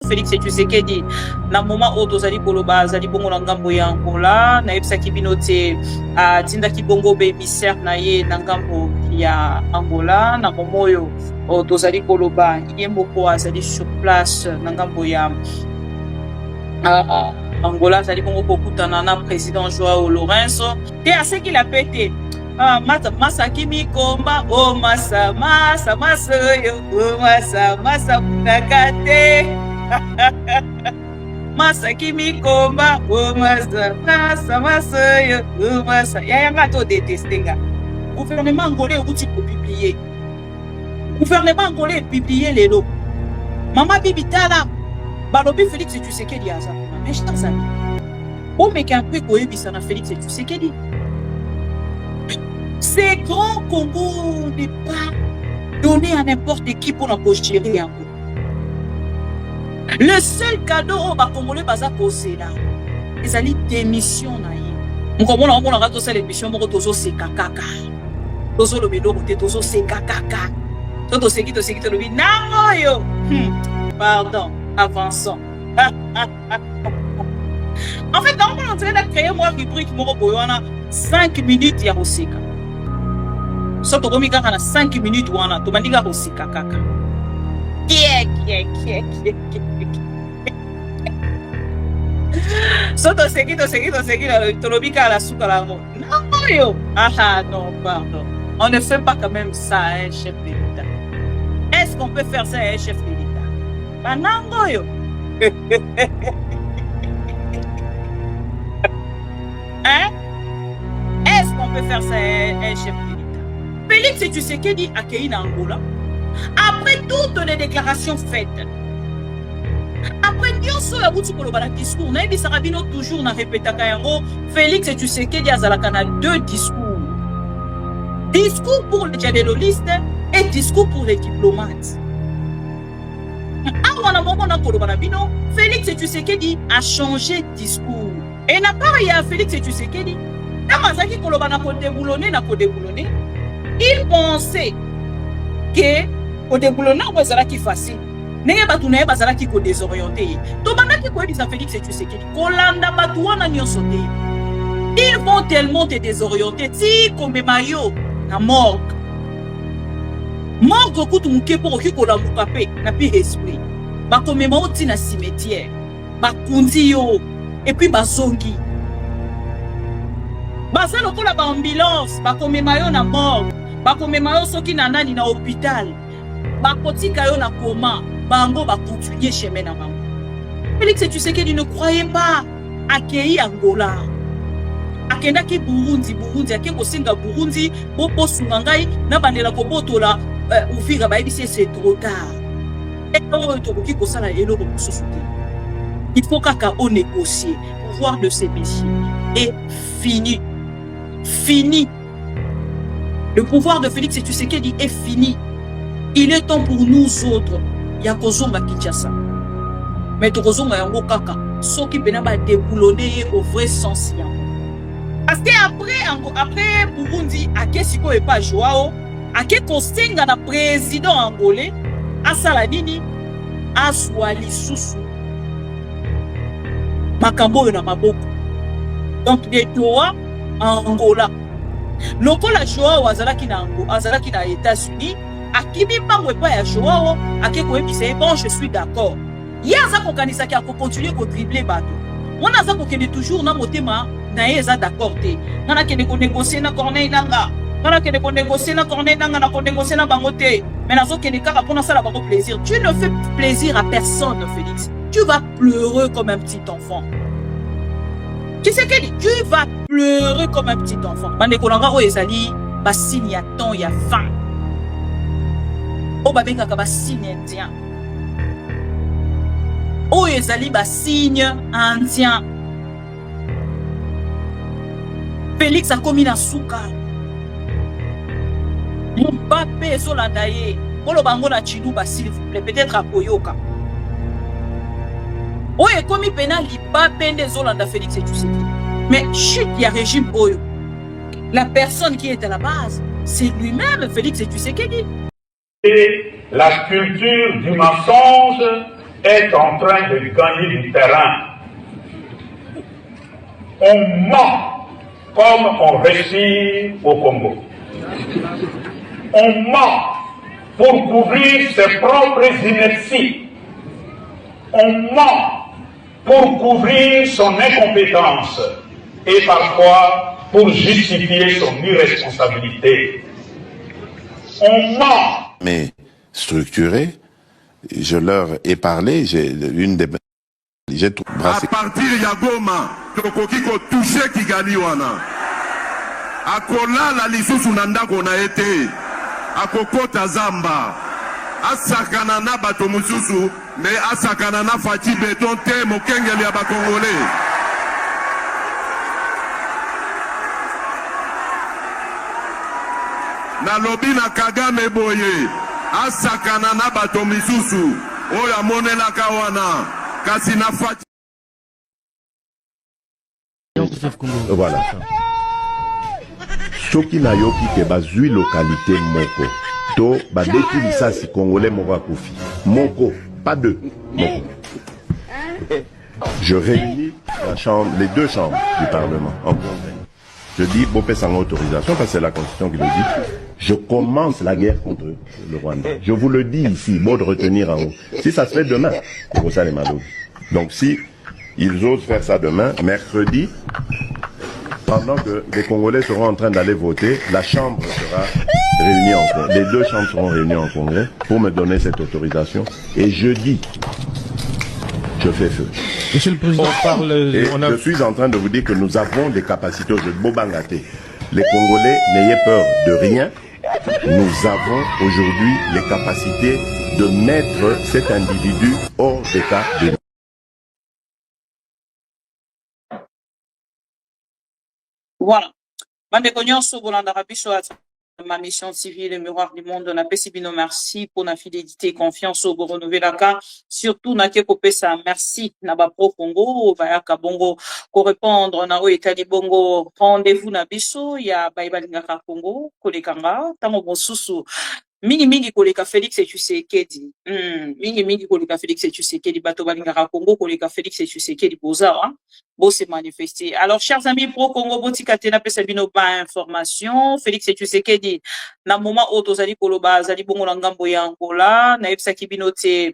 Félix Tshisekedi na moment où tozali koloba azali bongo na ngambo ya Angola na yebisaki bino te atindaki bongo bémissaire na ye na ngambo ya Angola na moment oyo tozali koloba ye moko azali sur place na ngambo ya Angola azali bongo kokutana na président Joao Lourenço te aseki la pété masa kimikomba o masa yo o masa munakate masa kimikomba o masa yo o masa yanga to détester gouvernement angolais outi pour publier gouvernement angolais publier lelo mama bibitala balobi Félix Tshisekedi aza mais je t'en o meka un peu koyebisa na Félix Tshisekedi. Ces grands Congo n'est pas donné à n'importe qui pour nous gérer. Le seul cadeau au Congolais baza posé là, ils allaient démission na ye. On comprend on a raté cette émission mon tozo c'est kakaka. Tozo le bédo côté tozo c'est kakaka. Toto c'est qui le bi nango yo. Pardon, avançons. En fait, on est en train de créer moi rubrique mon boyana 5 minutes ya osika. Soto komi kaka na 5 minutes wana to bandika kosika kaka. Soto seguido to lobika la suka la mo. Non yo. Ah non, pardon. On ne fait pas quand même ça hein, chef de l'État. Est-ce qu'on peut faire ça hein, chef de l'État? Bah nango yo. Hein? Est-ce qu'on peut faire ça hein, chef de l'État? Félix Tshisekedi accueilli en Angola. Après toutes les déclarations faites, après Nyonso ya butu koloba na discours, na ebisa rabino toujours na répétaka yango, Félix Tshisekedi azalaka na 2 discours. Discours pour les dialoguistes et discours pour les diplomates. Avant na moment na koloba na bino, Félix Tshisekedi a changé de discours. Et na part ya Félix Tshisekedi, na mazaki koloba na kodeboulonner il pensait que au déboulonnant vous allez qui facile n'est pas tout n'est pas allé qui ko désorienté to bana qui ko dit ça Félix Tshisekedi kolanda batuana nyonso te ils vont tellement te désorienter ti comme mayo na morgue kutu muke pour ki ko la mukape na pi esprit ba comme mauti na cimetière ba kundi yo et puis ba zongi ba ça le ko la ba ambulance ba comme mayo na morgue bakomema yo soki na nani na hôpital bakotika yo na coma bango continuer chemin na bango. Félix Tshisekedi ne croyait pas accueillir Angola akendaki Burundi ake kosenga Burundi bopo sungangai na bandela ko botola uvira ba ebisi c'est trop tard et on to ki kosala eloko mususu te. Il faut kaka on négocier pouvoir de ces messieurs et fini. Le pouvoir de Félix Tshisekedi est fini. Il est temps pour nous autres. Yakozonga Kinshasa. Mais Tokozonga yango kaka. Soki pena ba déboulonner au vrai sens yango. Parce que après Burundi, ake siko e pas Joao, ake kosenga na président angolais, asala nini? Aswali susu. Makambo na maboko. Donc des toits en Angola. Lokola Joao azalaki na États-Unis, akibi bango pa ya Joao, akeko ebise bon je suis d'accord. Yaza ko kanisa ki ako continuer ko dribbler bato. On a za ko kende toujours na motema na yeza d'accord te. Nana kende ko négocier na Corneille Nanga. Nana kende ko négocier na Corneille Nanga na ko négocier na bango te. Mais nazo kende kaka pona sala bango plaisir. Tu ne fais plaisir à personne Félix. Tu vas pleurer comme un petit enfant. Tu sais que tu vas pleurer comme un petit enfant. Bande kolanga o ezali ba signe ya temps ya faim. O ba benga ka ba signe indien. O ezali ba signe indien. Félix a commis na suka. Mbappé ezolanda ye. Bolo bango na chiluba s'il vous plaît, peut-être à Koyoka. Oye komi pena liba pende zolanda Félix Tshisekedi. Mais chut, il y a régime Oyo. La personne qui est à la base, c'est lui-même Félix Tshisekedi. Et la culture du mensonge est en train de gagner du terrain. On ment comme on réussit au Congo. On ment pour couvrir ses propres inerties. On ment pour couvrir son incompétence et parfois pour justifier son irresponsabilité. On ment. Mais structuré, je leur ai parlé, j'ai brassé. À partir de Goma, tokoki ko toucher Kigali wana. Akola la lisusu nanda kona ete. Akokota Zamba. Asakana na bato mususu, mais asakana na fachi beton te mokengeli ya bakongolais. Na lobi na Kagame boye. Asakana na bato misusu. Oya monela kawana. Kasi na fachi. Voilà. Soki na yoki ke bazui localité moko. To badeki lisasi congolais moko akufi. Moko, pas deux. Moko. Je réunis les deux chambres du Parlement en congrès. Je dis, Bopé sans autorisation, parce que c'est la Constitution qui le dit, je commence la guerre contre le Rwanda. Je vous le dis ici, bon de retenir en haut. Si ça se fait demain, c'est ça les malades. Donc si ils osent faire ça demain, mercredi, pendant que les Congolais seront en train d'aller voter, la Chambre sera réunie en congrès. Les deux chambres seront réunies en congrès pour me donner cette autorisation. Et jeudi, je fais feu. Monsieur le Président, je suis en train de vous dire que nous avons des capacités au jeu de Bobangaté. Les Congolais, n'ayez peur de rien. Nous avons aujourd'hui les capacités de mettre cet individu hors d'état de... Voilà. Bandeko nyonso bolandaka biso ma mission civile le miroir du monde na pesi bino merci pour la fidélité et confiance au renouvelaka surtout na ke kopesa merci na ba pro Congo bayaka bongo ko répondre na o etali bongo rendez-vous na biso ya bayibalingaka Congo kolekanga tango mosusu mingi koleka Félix Tshisekedi mingi koleka Félix Tshisekedi bato balingaka Congo koleka Félix Tshisekedi boza bo se manifester. Alors chers amis pro Congo botika tena pesa bino ba information Félix Tshisekedi na moment o tozali koloba zali bongo na ngambo ya Angola na yebisa kibino te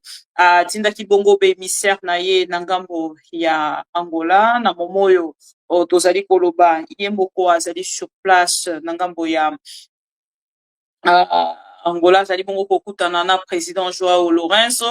tinda ki bongo be émissaire na ye na ngambo ya Angola na momoyo o tozali koloba yemboko azali sur place na ngambo ya Angola zali bongo kokutana na président Joao Lourenço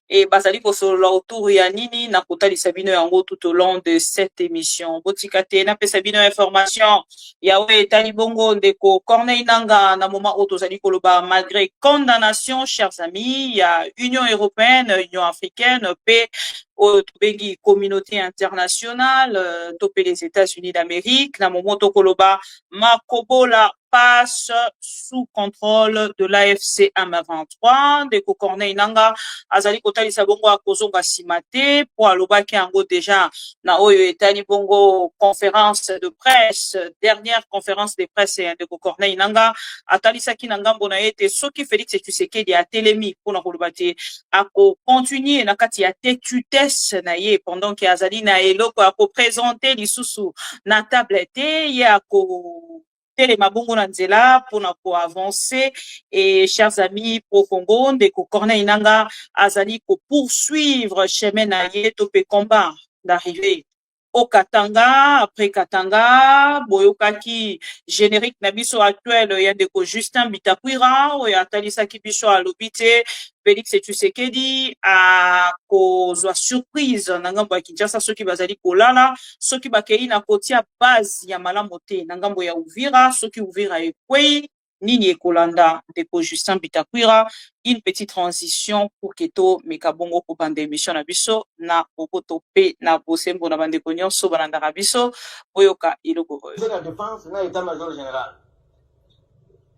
et bazali kosolola autour ya nini na kotalisa bino yango tout au long de cette émission. Botika te na pesa bino information ya we etali bongo ndeko Corneille Nangaa na moment où tozali koloba malgré condamnation chers amis ya Union européenne, Union africaine, paix au tobengi communauté internationale, topé les États-Unis d'Amérique na moment tokoloba Makobola passe sous contrôle de l'AFC M23 de Corneille Nangaa azali kotalisa bongo akozonga simate pour alobaki yango déjà na oyo etani bongo conférence de presse dernière conférence de presse de Corneille Nangaa atalisaki na ngambo na ete soki Félix Tshisekedi atelemi pona koloba te ako continuer na kati ya tetutesse na ye pendant que azali na eloko ako présenter lisusu na tablette ye ako les mabongo na nzela pour na ko avancer et chers amis pro Congo ndeko Corneille Nangaa azali ko poursuivre chemin na ye to pe combat d'arriver au Katanga après Katanga boyokaki générique na biso actuel ya ndeko Justin Bitakwira o ya talisaki biso alobite Félix Tshisekedi a kozwa surprise na ngambo ya Kinshasa soki bazali kolala soki bakei na kotia base ya malamu te na ngambo ya Uvira soki Uvira ekwei nini ekolanda ndeko Justin Bitakwira une petite transition pour keto mekabongo ko bande émission na biso na oboto pe na bosembo na bande nyonso balanda biso boyoka iloko c'est la défense na état-major général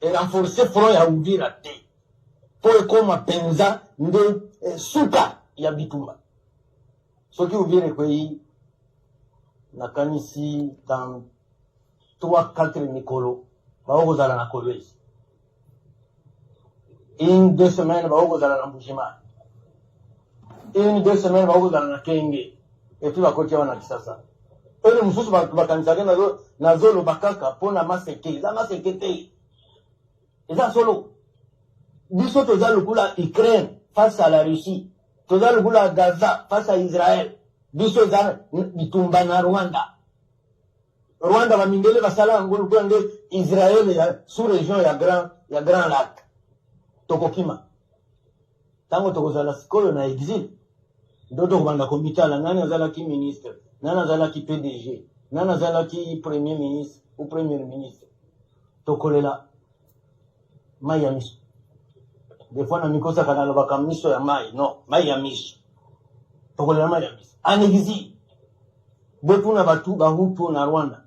et renforcer front ya Uvira te pour ekoma penza nde suka ya bitumba soki Uvira kwei nakanisi dans 3-4 mikolo baokozala na Kolwezi une 2 semaines baokozala na Mbujimayi une 2 semaines bakozala na kenge epi bakotia wana kisasa oyo mosusu bakanisake nazoloba kaka mpona maseke eza maseke te eza solo biso toza lokula Ukraine face à la Russie toza lokula Gaza face à Israël biso eza bitumba na Rwanda bamindele basala yango lokula nde Israël ya sous région ya grand lac tokokima tango tokozala sikoyo na exil ndo tokobanda komitala nani azalaki ministre nani azalaki PDG nani azalaki premier ministre ou premier ministre tokolela mai ya miso des fois na mikosaka nalobaka miso ya mai non mai ya miso tokolela mai ya miso en exil botuna bahutu na Rwanda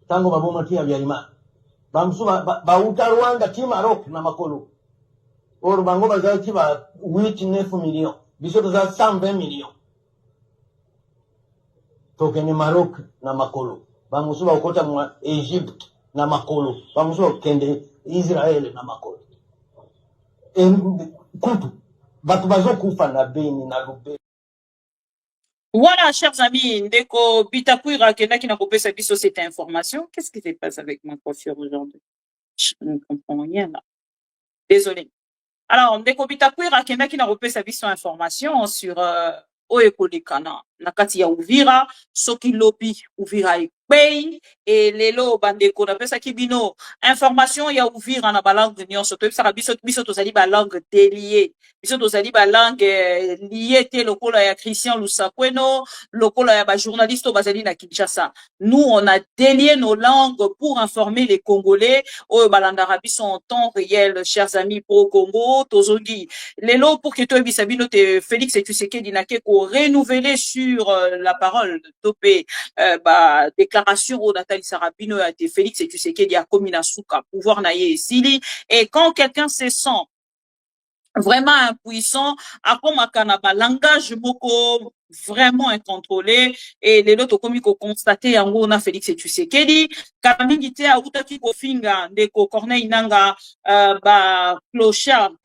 tango babomaki ya Byarimana bamusu bauta Rwanda ti Maroc na makolo or bango bazalaki ba 8-9 millions biso toza 120 millions tokende Maroc na makolo bamusu bakota mwa Egypte na makolo bamusu bakende Israël na makolo kutu batu bazokufa na Beni na Lubero. Voilà, chers amis, ndeko Bitakwira kendaki na kopesa biso cette information. Qu'est-ce qui se passe avec ma coiffure aujourd'hui? Je ne comprends rien là. Désolé. Alors, ndeko Bitakwira kendaki na kopesa biso information sur oyo ekolekana na kati ya Uvira soki lobi Uvira ekpei et lelo bandeko napesaki bino information ya Uvira na balangue nyonso toyebisaka biso tozali balangue délié biso tozali balangue lié te lokola ya Christian Lusakweno lokola ya bajournaliste bazali na Kinshasa. Nous on a délié nos langues pour informer les Congolais oyo balandaka biso en temps réel, chers amis pro Congo tozongi lelo pour que toyebisa bino te Félix Tshisekedi nakeko renouveler sur la parole topé déclaration au Nathalie Sarabino a été Félix Tshisekedi a commis na souka pouvoir na ye sili et quand quelqu'un se sent vraiment impuissant akomaka na langage moko vraiment incontrôlé et les autres comme ko constater yango na Félix Tshisekedi kamingi te autaki ko finga ndeko Corneille Nanga ba clochard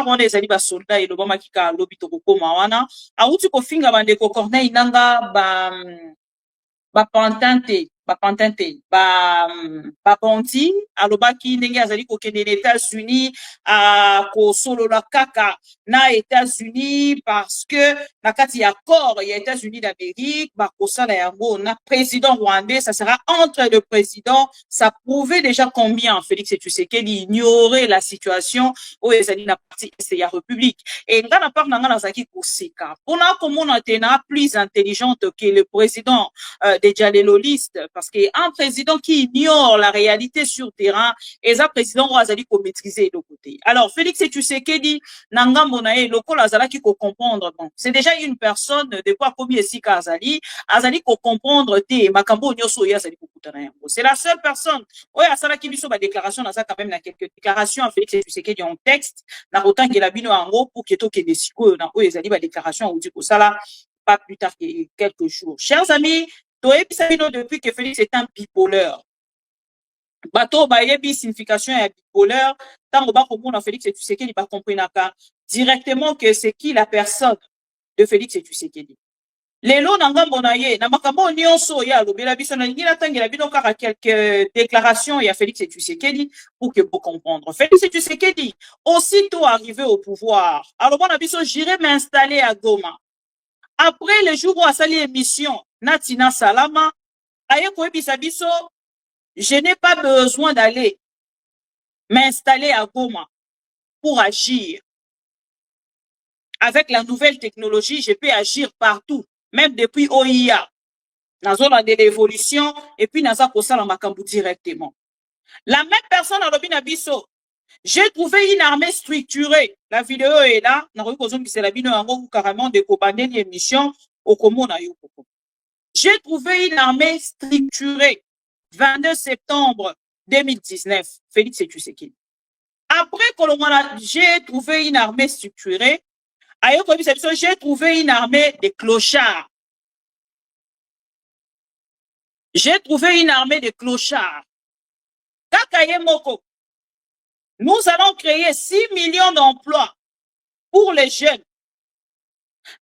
on ezali ba soldat et lobama kika lobi to kokoma wana auti ko finga ba ndeko Corneille Nanga ba pantante ba bonti alobaki ndenge azali kokende les États-Unis a ko solola kaka na États-Unis parce que na kati ya accord ya États-Unis d'Amérique ba kosala yango na président rwandais ça sera entre le président ça prouvait déjà combien Félix Tshisekedi ignorait la situation au ezali na partie est ya République et ngana part na ngana zaki koseka pona komona tena plus intelligente que le président des Jaleloliste parce qu'un président qui ignore la réalité sur terrain et un président azali ko maîtriser le côté. Alors Félix Tshisekedi nangambo na ye lokola azalaki ko comprendre bon c'est déjà une personne de quoi comme esika azali ko comprendre te makambo nyoso ya azali ko kutana yango. C'est la seule personne oyo asalaki biso ba déclaration na ça quand même na quelques déclarations Félix Tshisekedi en texte na kotangela bino yango pour que toke de siko na oyo ezali ba déclaration ou dit ko sala pas plus tard que quelques jours. Chers amis, depuis que Félix est un bipolaire. Bato bayebi signification ya bipolaire, tant ba komona Félix Tshisekedi ba comprenaka directement que c'est qui la personne de Félix Tshisekedi. Lelo nangambo na ye na makambo nyonso ya lobela biso na ngila tangela bino kaka quelques déclarations ya Félix Tshisekedi pour que vous comprendre. Félix Tshisekedi aussitôt arrivé au pouvoir, alors bon biso j'irai m'installer à Goma. Après le jour où a sali émission Natina Salama, je n'ai pas besoin d'aller m'installer à Goma pour agir. Avec la nouvelle technologie, je peux agir partout, même depuis OIA. Dans zone de l'évolution, et puis dans la makambu directement. La même personne à l'obina biso, j'ai trouvé une armée structurée. La vidéo est là. C'est la vidéo carrément de Kobané émission au Komo na Yoko. J'ai trouvé une armée structurée. 22 septembre 2019. Félix Tshisekedi. Après Kolomana, j'ai trouvé une armée structurée. J'ai trouvé une armée de clochards. J'ai trouvé une armée de clochards. Kakaye Moko. Nous allons créer 6 millions d'emplois pour les jeunes.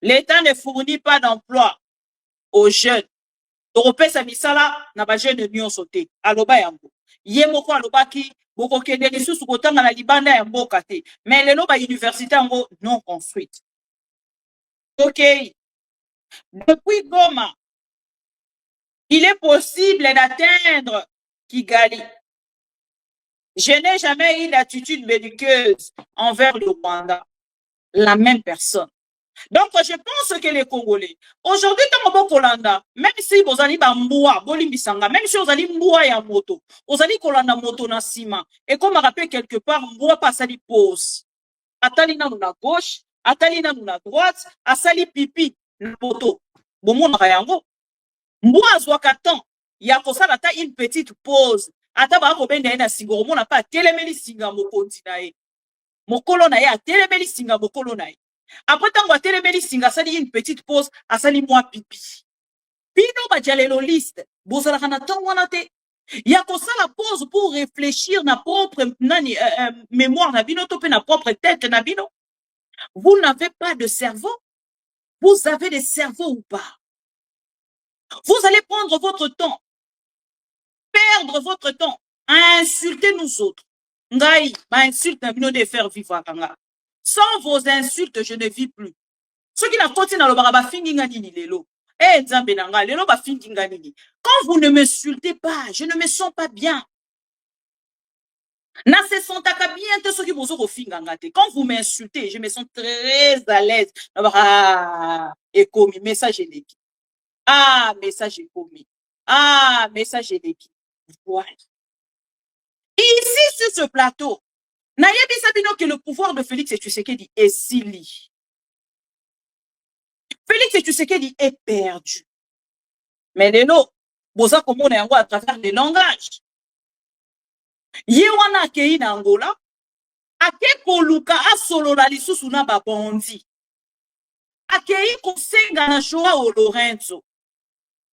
L'État ne fournit pas d'emploi aux jeunes. Tokopesa misala na ba jeune nyonso te. Aloba yango. Ye moko alobaki bokokende lisusu kotanga na libanda ya mboka te. Mais lelo ba université yango non construite. OK. Depuis Goma, il est possible d'atteindre Kigali. Je n'ai jamais eu d'attitude belliqueuse envers le Rwanda. La même personne. Donc, je pense que les Congolais, aujourd'hui, dans Kolanda, même si vous allez Bamboua, Bolimbisanga, même si vous allez Mboua et moto, vous allez Kolanda moto na sima, et comme on rappelle quelque part, Mboua passe à pause. Atali na la gauche, Atali na la droite, Asali pipi, na moto. Bon, mon rayango. Mboua zwakatan, Yakosa ata une petite pause. Ataba robende na singoro, mon n'a pas téléméli singa mokonti na e. Mokolo na ya téléméli singa mokolo na e. Après tango atelemeli singa sali une petite pause asali moi pipi. Pino ba jalelo liste bozala kana tango na te. Ya ko sala pause pour réfléchir na propre nani mémoire na bino to pe na propre tête na bino. Vous n'avez pas de cerveau. Vous avez des cerveaux ou pas? Vous allez prendre votre temps. Perdre votre temps à insulter nous autres. Ngai, ma insulte na bino de faire vivre kanga. Sans vos insultes, je ne vis plus. Ceux qui n'ont pas dans le baraba finginga nini lelo. Eh, nzambe nanga, lelo ba finginga nini. Quand vous ne m'insultez pas, je ne me sens pas bien. Na se sentaka bien te ceux qui bozo ko finganga te. Quand vous m'insultez, je me sens très à l'aise. Ah, ekomi, message eleki. Ah, message ekomi. Ah, message eleki. Voilà. Ici, sur ce plateau, Nayebi Sabino que le pouvoir de Félix Tshisekedi est sili. Félix Tshisekedi est perdu. Mais lelo, boza komona yango à travers les langages. Yewana akei na Angola, ake koluka asolola lisusu na babondi. Akei kosenga na Joao Lorenzo.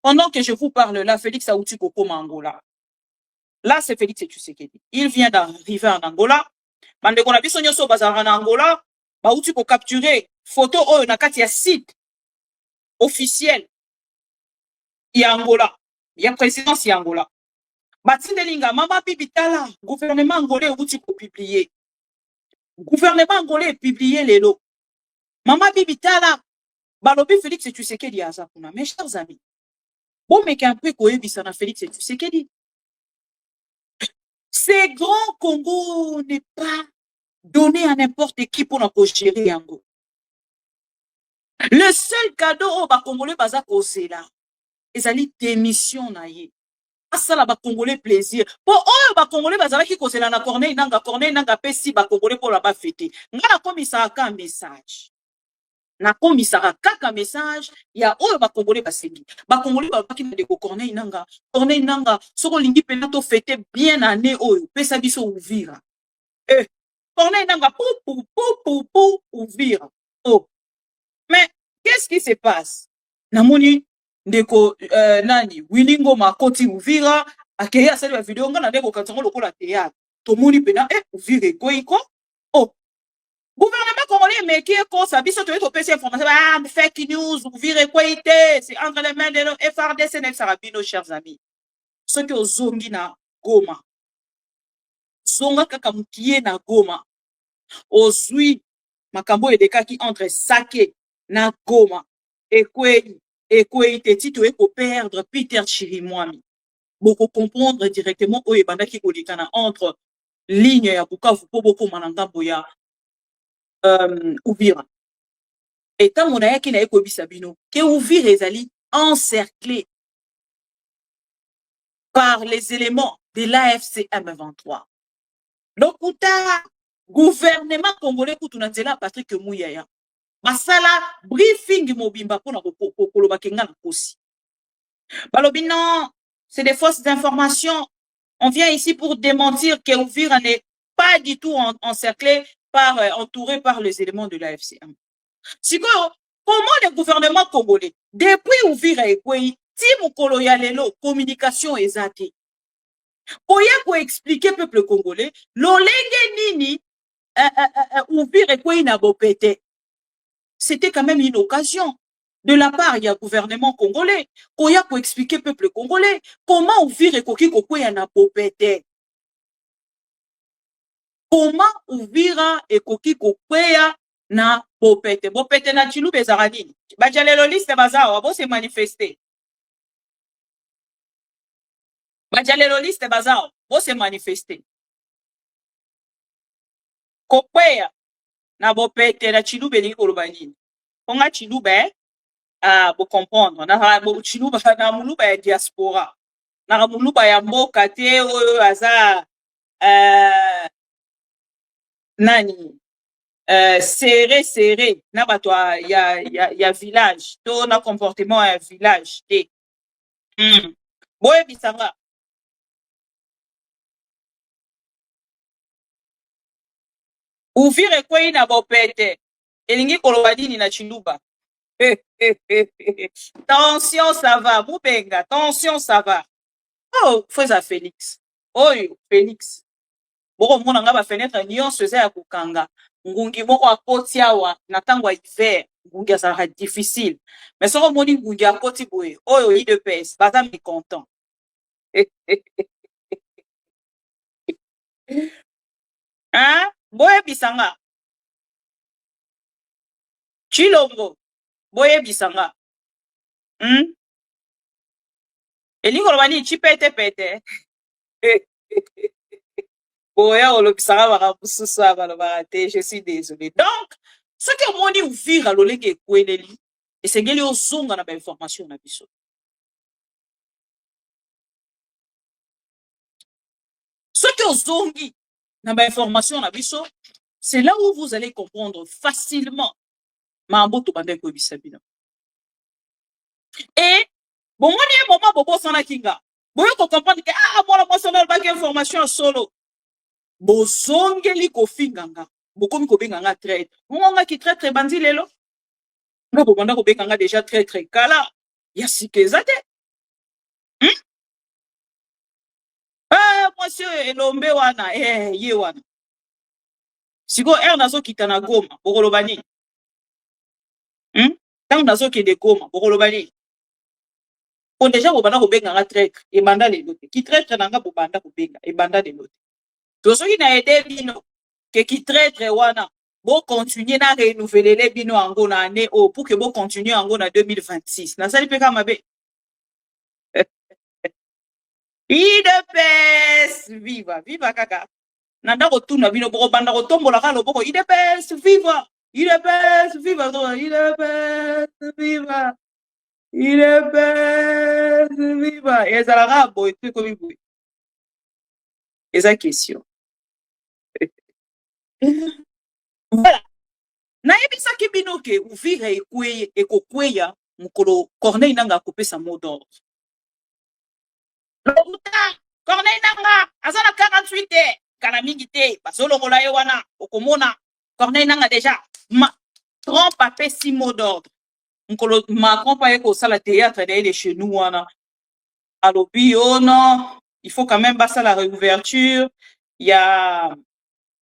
Pendant que je vous parle là, Félix Auti Kokoma Angola. Là, c'est Félix Tshisekedi. Il vient d'arriver en Angola. Bande kona biso nyoso bazara na Angola, ba uti ko capturer photo oyo na kati ya site officiel ya Angola, ya présidence ya Angola. Batindelinga mama bibitala, gouvernement angolais uti ko publier. Gouvernement angolais publier lelo. Mama bibitala, balobi Félix Tshisekedi aza kuna. Mes chers amis, bon mec un peu koyebisa na Félix Tshisekedi. Ce grand Congo n'est pas donné à n'importe qui pour nous gérer yango. Le seul cadeau au Congolais baza kosela, ezali démission na ye. Asala ba Congolais plaisir. Po oyo ba Congolais bazala ki kosela na Corneille nanga pesi ba Congolais pour la ba fêter. Ngala komisa ka message. Na komisa kaka message ya oyo ba Congolais basengi. Ba Congolais ba ki na de Corneille nanga soko lingi pena to fêter bien année oyo pesa biso Uvira. Corneille nanga pou Uvira. Oh. Mais qu'est-ce qui se passe? Namoni ndeko nani Wilingo makoti Uvira akeya sali ba video ngana ndeko katongo lokola théâtre. Tomoni pena Uvira koiko. Oh. Gouvernement congolais meki ko sabiso to eto pesa information fake news Uvira koité, c'est entre les mains de nos FRDC et Sarabino chers amis. Ceux qui ozongi na Goma. Zonga kaka mukie na Goma. Ozui makambo edekaki entre Sake na Goma Ekwei tito eko perdre Peter Chirimwami. Boko comprendre directement oye bandaki kolikana entre ligne ya Bukavu po boko manangambo ya Uvira. Et tant mon ayaki na eko bisabino ke Uvira ezali encerclé par les éléments de l'AFC M23. Donc gouvernement congolais kutunanzela Patrick Muyaya. Basala briefing mobimba pona koloba kenga na kosi. Balobi non, c'est des fausses informations. On vient ici pour démentir que Uvira n'est pas du tout encerclé entouré par les éléments de l'AFCM. Comment le gouvernement congolais, depuis Uvira et Kwei, Tim Koloyalelo, communication ezate. Oya ko expliquer peuple congolais, l'olenge nini Uvira et Kwei na bopete. c'était quand même une occasion de la part du gouvernement congolais koya pour expliquer peuple congolais comment ouvrir ekoki kokwea na popete. Comment ouvrir ekoki kokwea na popete. Popete na Tshilube ezala nini? Bajalelo liste bazawa bo se manifester. Bajalelo liste bazawa bo se manifester. Kokwea na bopete na Tshilube ni koloba nini? Ponga Tshilube bo comprendre na bo Tshilube na muluba ya diaspora. Na muluba ya mboka te oyo aza nani serré na bato ya village to na comportement ya village te. Boye bisanga uvire kwei na bopete elingi koloba nini na Tshilube. Tension ça va mubenga, tension ça va. Oh frère Félix oyo Félix boko mona nga ba fenêtre nyonso eza ya kokanga ngungi moko akoti awa na tango ya hiver ngungi azalaka difficile mais soko moni ngungi akoti boye oyo IDPS baza mécontent. Hein boye bisanga Tshilombo boye bisanga elingi koloba nini tshipete boya olobisaka bakamosusu abalobaka te, je suis désolé. Donc soki omoni uvira lolenge ekweleli esengeli ozonga na bainformation na biso. Soki ozongi na bainformation na biso, c'est là où vous allez comprendre facilement mambo tobanda koyebisa bino. Et bomoni ye moment bobosanaki nga boyo kocomprendre ke mwana mwasi oyo alobaki information ya solo bozongeli kofinga nga bokomi kobenga nga traître. Ngongaki traître ebandi lelo nga bobanda kobenga nga déjà traître kala ya sika eza te. Mwasi oyo elombe wana ye wana siko nazokita na Goma bokoloba nini? Ntango nazokende Goma bokoloba nini? Po déjà bobanda kobenga nga traître ebanda lelo te. Ki traître na nga bobanda kobenga ebanda lelo te. To soki na ede bino ke ki traître wana bo continuer na renouveler bino ango na année pour que bo continuer ango na 2026. Nasali pe kama be. IDPS viva viva kaka. Nanda kotuna bino boko banda kotombola ka loboko IDPS viva. IDPS viva to IDPS viva. IDPS viva. Ezalaka boy te komi boy. Eza question. Voilà. Nayebisaki bino ke uvira ekokweya mukolo Corneille Nangaa akopesa mot d'ordre. Lokuta Corneille Nangaa aza na 48 te kana mingi te bazolongola ye wana okomona Corneille Nangaa déjà Trump apesi mot d'ordre mukolo Macron pa ye kosala théâtre de chez nous wana alobi non il faut quand même basala la réouverture ya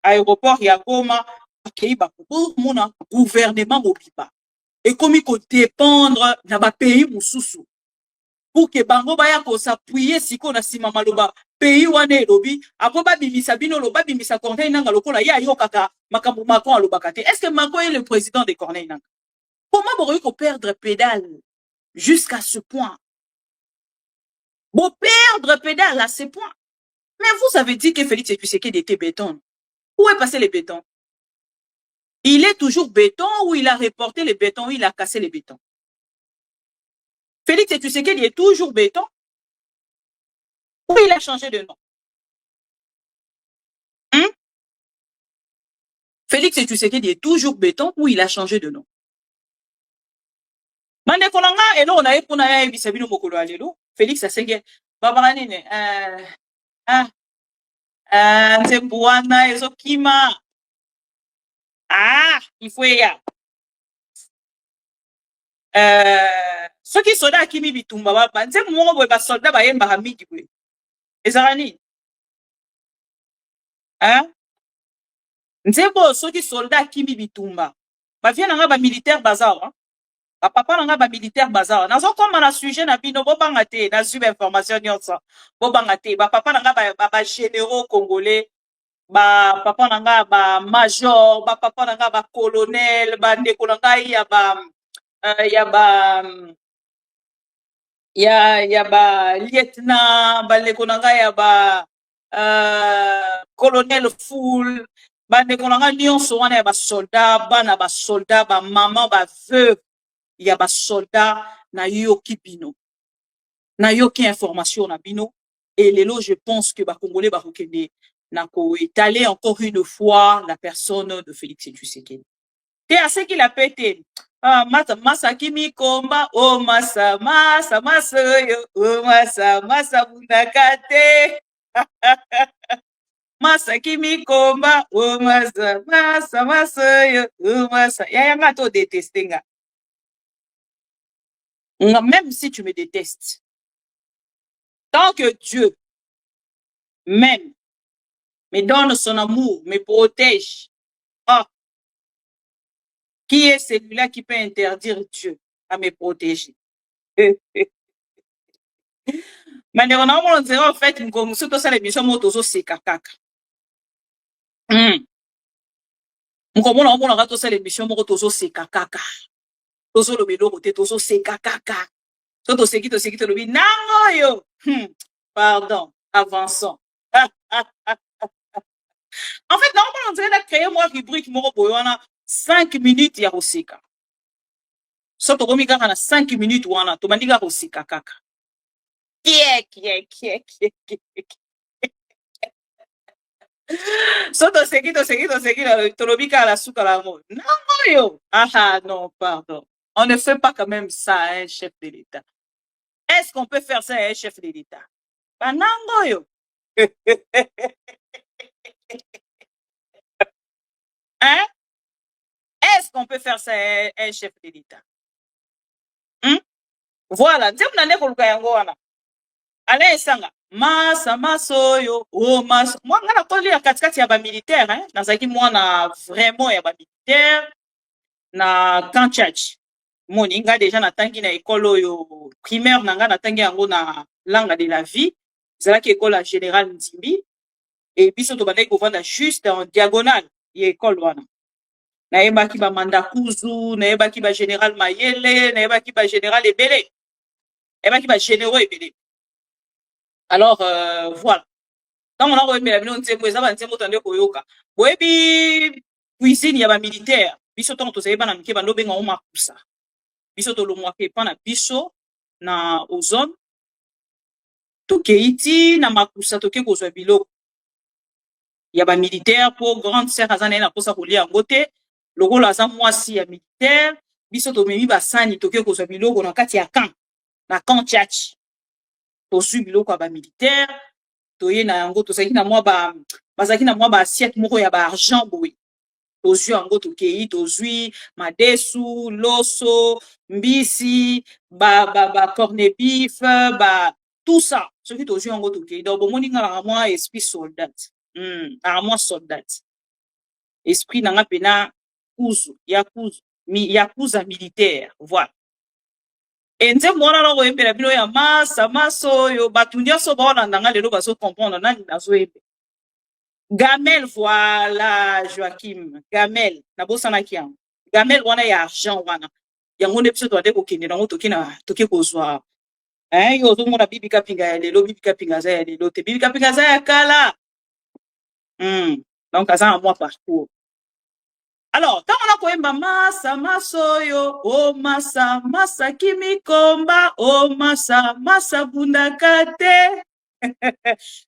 aéroport ya Goma akei bakomona gouvernement mobiba ekomi ko dépendre na ba pays mususu pour que bango baya ko s'appuyer siko na sima maloba pays wana elobi apo babimisa bino lo babimisa Corneille Nangaa lokola ya yo kaka makambo Macron alobaka te. Est-ce que Macron est le président de Corneille Nangaa? Comment bokoki ko perdre pédale jusqu'à ce point? Bon perdre pédale à ce point. Mais vous avez dit que Félix Tshisekedi était béton. Où est passé le béton? Il est toujours béton ou il a reporté le béton ou il a cassé le béton? Félix Tshisekedi est toujours béton ou il a changé de nom? Félix Tshisekedi est toujours béton ou il a changé de nom? Mande kolanga elo on a epona ya ebisabino mokolo alelo Félix asenge babaka nene nzembo wana ezokima il faut ya soki soda akimi bitumba baba nzembo moko boye basoldat bayembaka mingi boye ezaka nini nzembo soki soldat akimi bitumba bavie nanga bamilitaire bazawa bapapa nanga bamilitaire bazawa nazokoma na sujet na bino bobanga te nazwi bainformation nyonso bobanga te bapapa nanga bagénéraux congolais bapapa nanga bamajor bapapa nanga bacolonel bandeko na ngai ya ba lieutenant bandeko na ngai ya ba colonel full bandeko na ngai nyonso wana ya basoldat bana basoldat bamama baveuve ya basoldat nayoki bino nayoki information na bino et lelo je pense que bacongolais bakokende na koétaler encore une fois la personne de Félix Tshisekedi te aseki la pete masa kimikomba o masa oyo o masa bunaka te masa kimikomba o masa oyo o masa yanga to détester nga même si tu me détestes tant que Dieu même me donne son amour me protège qui est celui-là qui peut interdire Dieu à me protéger? Mandeko na mona nzela en fait ngongo soto sala émission moto zo seka kaka. Ngongo na mona ka to sala émission moko tozo seka kaka. Tozo lo beloko te tozo seka kaka. Soto seki to lobi nango yo. Pardon, avançons. En fait, normalement, on dirait créer moi rubrique moko boyona 5 minutes ya koseka. So to komi kaka na 5 minutes wana to bandika koseka kaka. So to seki to lobi kaka la suka la mo. Non yo. Ah non, pardon. On ne fait pas quand même ça à un chef de l'État. Est-ce qu'on peut faire ça à un chef de l'État? Bah nango yo. Hein? Est-ce qu'on peut faire ça à un chef de l'État? Voilà, nzemu na ndeko luka yango wana. Ale esanga masa oyo o masa moi ngana toli ya katikati ya ba militaire hein nazaki mwana vraiment ya ba militaire na Kanchach moni nga déjà natangi na école oyo primaire na nga natangi yango na langue de la vie zalaki école à général Ndimbi et biso to bandaki kovanda juste en diagonale ya école wana nayebaki ba Mandakuzu nayebaki ba général Mayele nayebaki ba général Ebele nayebaki ba généraux Ebele. Alors voilà donc on a remela bino nzembo eza ba nzembo tande koyoka boyebi cuisine ya ba militaire biso to tozayeba na mike bando benga o makusa biso to lomwake pa na biso na ozone tokeiti na makusa toke kozwa biloko ya ba militaire pour grande sœur azana na posa kolia yango te lokola aza mwasi ya militaire biso tomemi basani toke kozwa biloko na kati ya camp na camp Tchatch tozwi biloko ya ba militaire toye na yango tozaki na mwa bazaki na mwa ba assiette moko ya ba argent boye tozwi yango tokei tozwi madesu loso mbisi ba corne beef tout ça soki tozwi yango tokei donc bomoni nga na mwa esprit soldat na mwa soldat esprit nanga pena kuzu yakuza militaire voilà enze mwana na koyembela bino ya masa oyo bato nyonso baolanda nga lelo bazocomprendre nani nazoyembe gamel voilà Joachim gamel nabosanaki yango gamel wana ya argent wana yango nde biso toande kokende nango toke kozwa yo ozomona bibika pinga ya lelo bibika pinga aza ya lelo te bibika pinga aza ya kala donc aza na mwa parcours. Alors, tant on a koyemba masa oyo o masa kimikomba o masa bundaka te.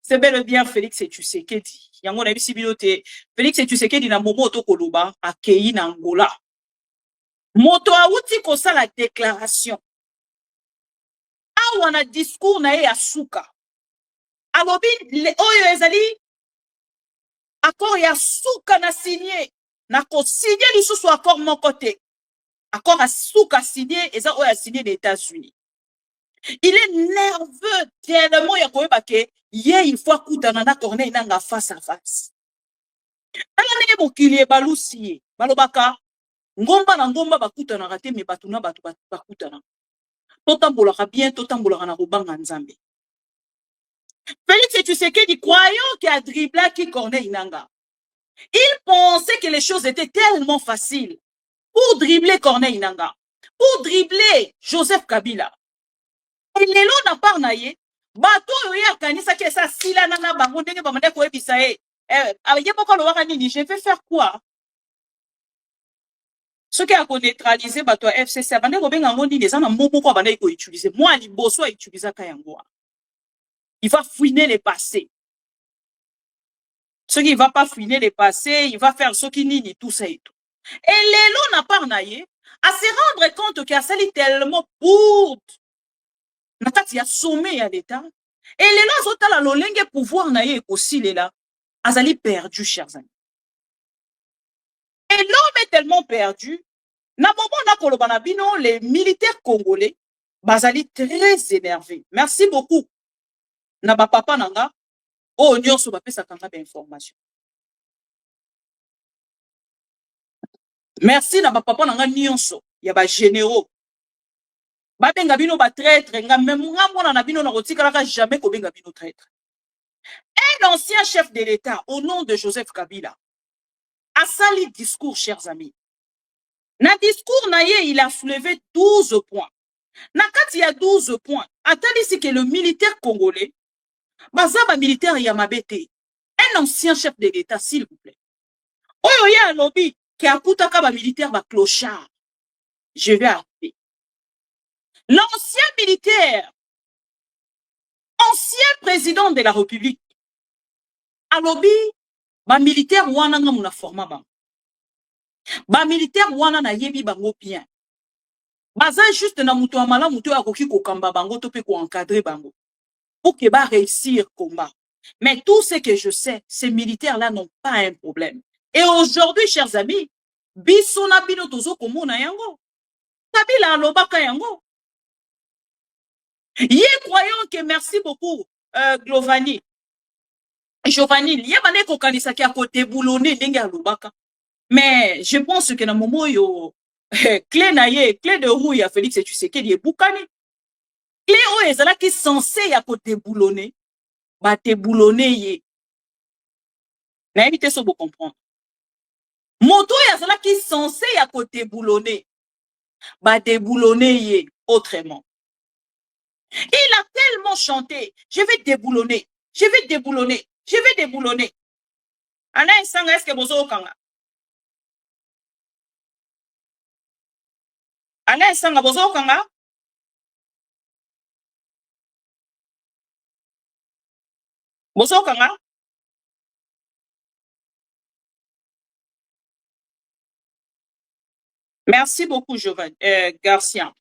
C'est bel et bien Félix Tshisekedi. Yango na bisi bilote Félix Tshisekedi na momo to koloba akei na Angola. Moto auti ko sala déclaration. Awa na discours na ya suka. Alobi oyo ezali accord ya suka na signé. Na ko signé lisusu accord mon côté. Accord à suka signé eza oyo signé les États-Unis. Il est nerveux tellement ya koyeba ke ye il faut akutana na Corneille nanga face à face. Ala ndenge mokili balusi balobaka ngomba na ngomba bakutana rate me batuna batu bakutana totambolaka bien totambolaka na kobanga nzambe. Félix Tshisekedi croyant qu'il a dribblé qui Corneille Nangaa. Il pensait que les choses étaient tellement faciles pour dribbler Corneille Nangaa, pour dribbler Joseph Kabila. Et lelo na parnaye, bato ya kanisa ke sa sila nana bango ndenge bamande ko ebisa e. Avec pourquoi le waka nini, je vais faire quoi? Ce qui a neutralisé bato FCC, bande ko benga ngondi les ana mobo ko bande ko utiliser. Moi liboso a utiliser kayango. Il va fouiner le passé. Ce qui va pas fouiner le passé, il va faire ce qui nini tout ça et tout. Et lelo na parnaye à se rendre compte qu'il a sali tellement pour nakati ya sommet ya l'état. Et lelo azotala lolenge pouvoir na ye aussi lela azali perdu chers amis. Et l'homme est tellement perdu. Na moment na koloba na bino les militaires congolais bazali très énervés. Merci beaucoup. Na ba papa nanga o nyonso ba pesa kanga ba information. Merci na ba papa nanga nyonso ya ba généraux. Ba benga bino ba traître nga même nga mona na bino na kotikalaka jamais ko benga bino traître. Un ancien chef de l'État au nom de Joseph Kabila a sali discours chers amis. Na discours na ye il a soulevé 12 points. Na kati ya 12 points, atali si que le militaire congolais bazaba militaire ya mabete. Un ancien chef de l'État s'il vous plaît. Oyo ya lobby qui a kutaka ba militaire ba clochard. Je vais arrêter. L'ancien militaire, ancien président de la République, a lobby ba militaire wana nga muna forma ba. Ba militaire wana na yebi bango bien. Baza juste na muto amala muto akoki ko kamba bango to pe ko encadrer bango. Pour que ba réussir combat. Mais tout ce que je sais, ces militaires-là n'ont pas un problème. Et aujourd'hui, chers amis, bisona bino tozo komona yango. Kabila alobaka yango. Yé croyant que merci beaucoup, Giovanni, yé bane ko kanisa ki a côté boulonné ndenge alobaka. Mais je pense que na moment yo clé na ye, clé de roue ya Félix Tshisekedi e bukani. Clé o ezala ki censé ya côté boulonné, ba te boulonné ye. Na éviter so bo comprendre. Moto yazala ki censé ya côté boulonné, ba te boulonné ye autrement. Il a tellement chanté, je vais déboulonner, je vais déboulonner, je vais déboulonner. Ana insanga est-ce que bozo kanga? Ana insanga bozo kanga? Bozo kanga? Merci beaucoup, Jovan, Garcia.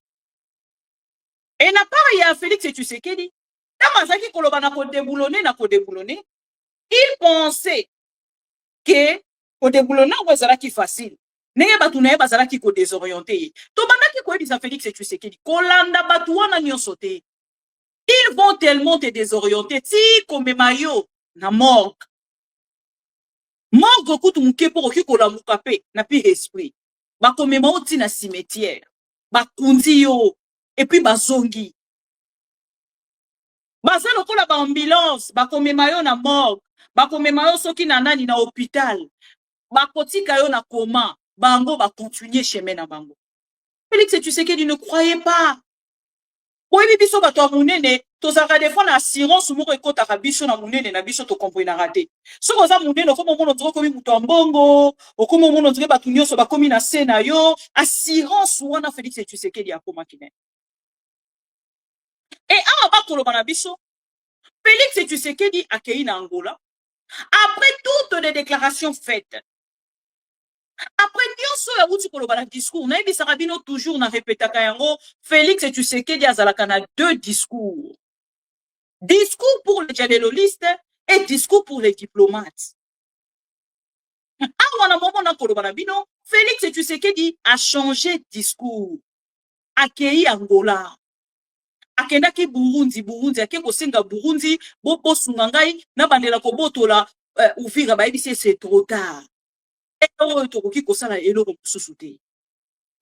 Et n'a pas y a Félix Tshisekedi. Tamazaki koloba na ko déboulonner, il pensait que ko déboulonner wazala ki facile. Nenge batu na ye bazala ki ko désorienté. To bandaki ko ebisa Félix Tshisekedi. Kolanda batu wana nyonso te. Ils vont tellement te désorienter. Ti komemayo na morgue. Morgue kutu muke po ki kola mukape na pi esprit. Ba komema oti na cimetière. Ba kundi yo. Et puis bazongi. Baza lokola ba ambulance, ba komema yo na morgue, ba komema yo soki na nani na hôpital. Ba kotika yo na coma, bango ba continuer chemin na bango. Félix Tshisekedi ne croyait pas. Oui, biso ba to munene, to zaka defo na assurance moko ekota ka biso na munene na biso to comprendre na raté. Soko za munene ko mono nzoko komi muto mbongo, okomo mono nzoko ba tunyoso ba komi na sena yo, assurance wana Félix Tshisekedi akoma kine. Et à Bakolo Banabiso, Félix Tshisekedi a accueilli na Angola. Après toutes les déclarations faites, après Nyonso ya wuti kolobana discours, na ebisa rabino toujours na répétaka yango, Félix Tshisekedi azalaka na deux discours. Discours pour les dialoguistes et discours pour les diplomates. Awa na moment na kolobana bino, Félix Tshisekedi a changé de discours. Accueilli Angola. Akendaki Burundi, ake kosenga Burundi, bobo sungangai, na bandela ko botola, Uvira ba ebisi c'est trop tard. Et to koki kosala eloko mususu te.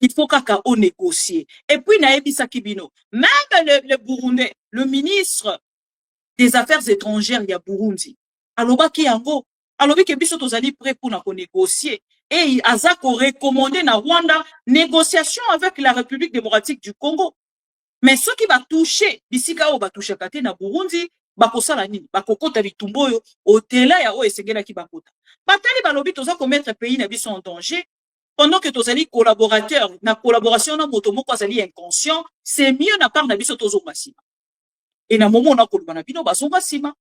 Il faut qu'on négocie. Et puis, Naebisa Kibino, même le Burundais, le ministre des Affaires étrangères, il y a Burundi. Alors, qui yango, alors que biso tozali prêt pour négocier. Et Azako recommandé na Rwanda négociation avec la République démocratique du Congo. Mais ce qui va toucher, bisika o va toucher kate na Burundi, bakosala nini, bakokota bitumbo yo, otela ya o esengela ki bakota. Batali balobi toza ko mettre pays na biso en danger. Pendant que tozali collaborateur, na collaboration na moto moko azali inconscient, c'est mieux na part na biso tozonga sima. Et na momo na koloba na bino bazonga sima.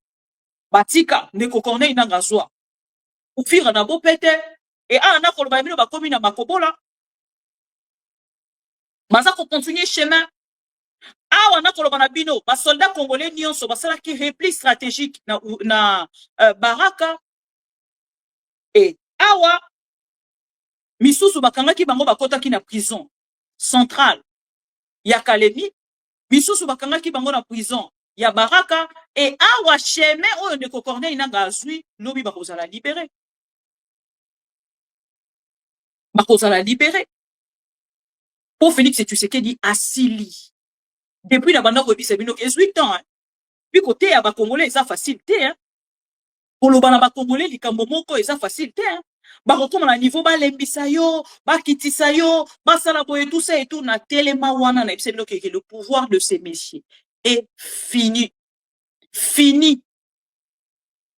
Batika ndeko Corneille nanga zwa. Ufira na bo pete et na koloba bino bakomi na makobola. Baza ko continuer chemin. Na koloba na bino ba soldats congolais nyonso basala ki repli stratégique na Baraka. Et misusu bakangaki bango bakotaki na prison centrale ya Kalemi, misusu bakangaki bango na prison ya Baraka, et chemin oyo ndeko Corneille nanga azwi lobi bakozala libéré. Bakozala libéré. Pour Félix Tshisekedi asili. Depuis la bande de bino 18 ans. Puis côté ya ba Congolais ça facilité hein. Pour le bana ba Congolais likambo moko eza facilité hein. Bakokoma na niveau balembisa yo, bakitisa yo, basala boye tout ça et tout na telema wana na ebiselo que le pouvoir de ces messieurs est fini. Fini.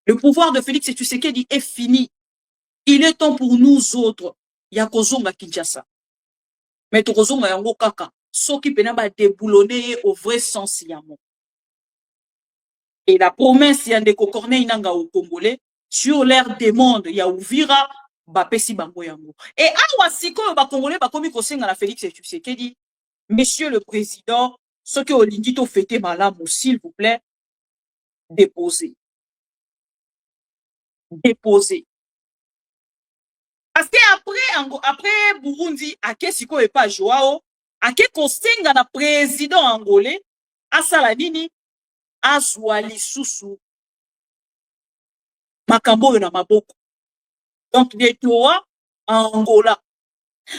Le pouvoir de Félix Tshisekedi est fini. Il est temps pour nous autres ya kozonga Kinshasa. Mais to kozonga yango kaka, soki pena ba déboulonner au vrai sens yamo. Et la promesse yandeko Corneille nanga au Congolais sur l'air des mondes ya Uvira bapesi bango yango. Et siko ba Congolais ba komi kosenga na Félix Tshisekedi, monsieur le président, ce que olingi to fêter malamu s'il vous plaît, déposez. Déposez. Parce que après Burundi, ake siko et pas Joao, ake kosenga na président angolais, asala nini, azwa lisusu makambo na maboko. Donc Netoa Angola.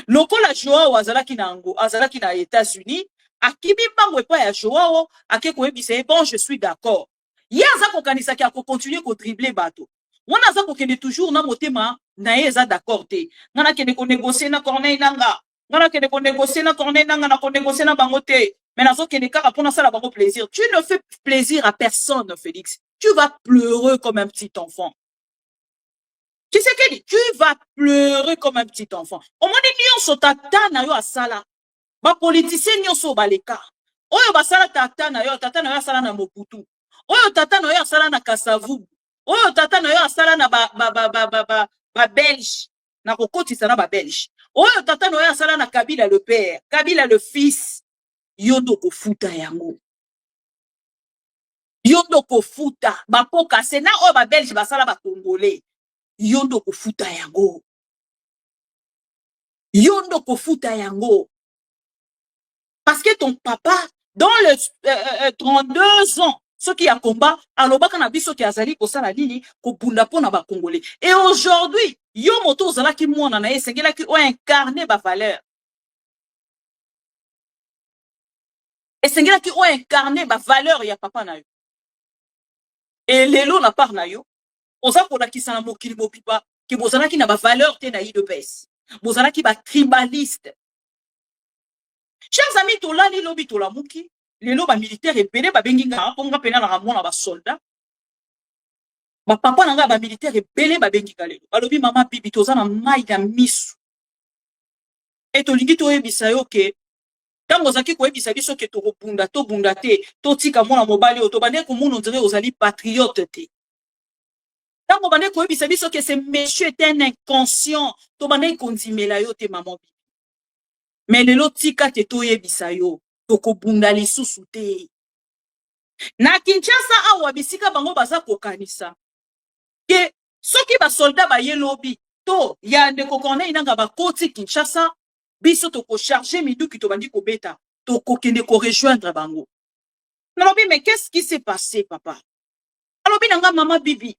Lokola Joao azalaki na États-Unis, akibi bango epa ya Joao, ake koyebisa bon je suis d'accord. Yaza ko kanisa ki ako continuer ko dribbler bato. Wana za ko kende toujours na motema na yeza d'accord te. Ngana kende ko négocier na Corneille nanga. Ngana kende ko négocier na Corneille nanga na ko négocier na bango te. Mais nazo kende kaka pona sala bango plaisir. Tu ne fais plaisir à personne, Félix. Tu vas pleurer comme un petit enfant. Tu sais que tu vas pleurer comme un petit enfant. Au moins nyonso tata na yo asala. Ba politicien nyonso baleka. Oyo basala tata na yo asala na Mobutu. Oyo tata na yo asala na Kasavubu. Oyo tata na yo asala na ba Belge. Na kokotisa na ba Belge. Oyo tata na yo asala na Kabila le père, Kabila le fils. Yondo kofuta yango. Yondo kofuta ba poka sena oyo ba Belge basala ba Congolais. Yondo kofuta yango. Yondo kofuta yango. Parce que ton papa, dans le 32 ans, ce qui a combat, alors baka na biso ki azali ko sala nini ko bunda pona ba Congolais. Et aujourd'hui, yo moto zala ki mwana na esengela ki o incarner ba valeur. Esengela ki o incarner ba valeur ya papa na yo. Et lelo na part na yo, oza ko la ki sana mokili mopipa ki bozana ki na ba valeur te na IDPS. Bozana ki ba tribaliste. Chers amis, tola li lobi tola muki, lelo ba militaire ebele ba bengi nga ponga pena na ramona ba soldat. Ba papa na nga ba militaire ebele ba bengi lelo. Balobi mama bibi toza na mai na misu. Et tolingi to yebisa yo ke tango zaki ko yebisa biso ke to bunda te, to tika mwana mobali o to bande ko mona ndire ozali patriote te. Tango bande ko yebisa biso ke ce monsieur est un inconscient, to bande ko ndimela yo te maman bibi. Mais lelo tika te to yebisa yo, to ko bunda lisusu te. Na Kinshasa awa bisika bango baza ko kanisa. Que soki ba soldat ba yelobi to ya ndeko Corneille nanga ba koti Kinshasa biso to ko charger midu ki to bandi ko beta to ko kende ko rejoindre bango. Nalobi mais qu'est-ce qui s'est passé papa? Alobi nanga mama bibi.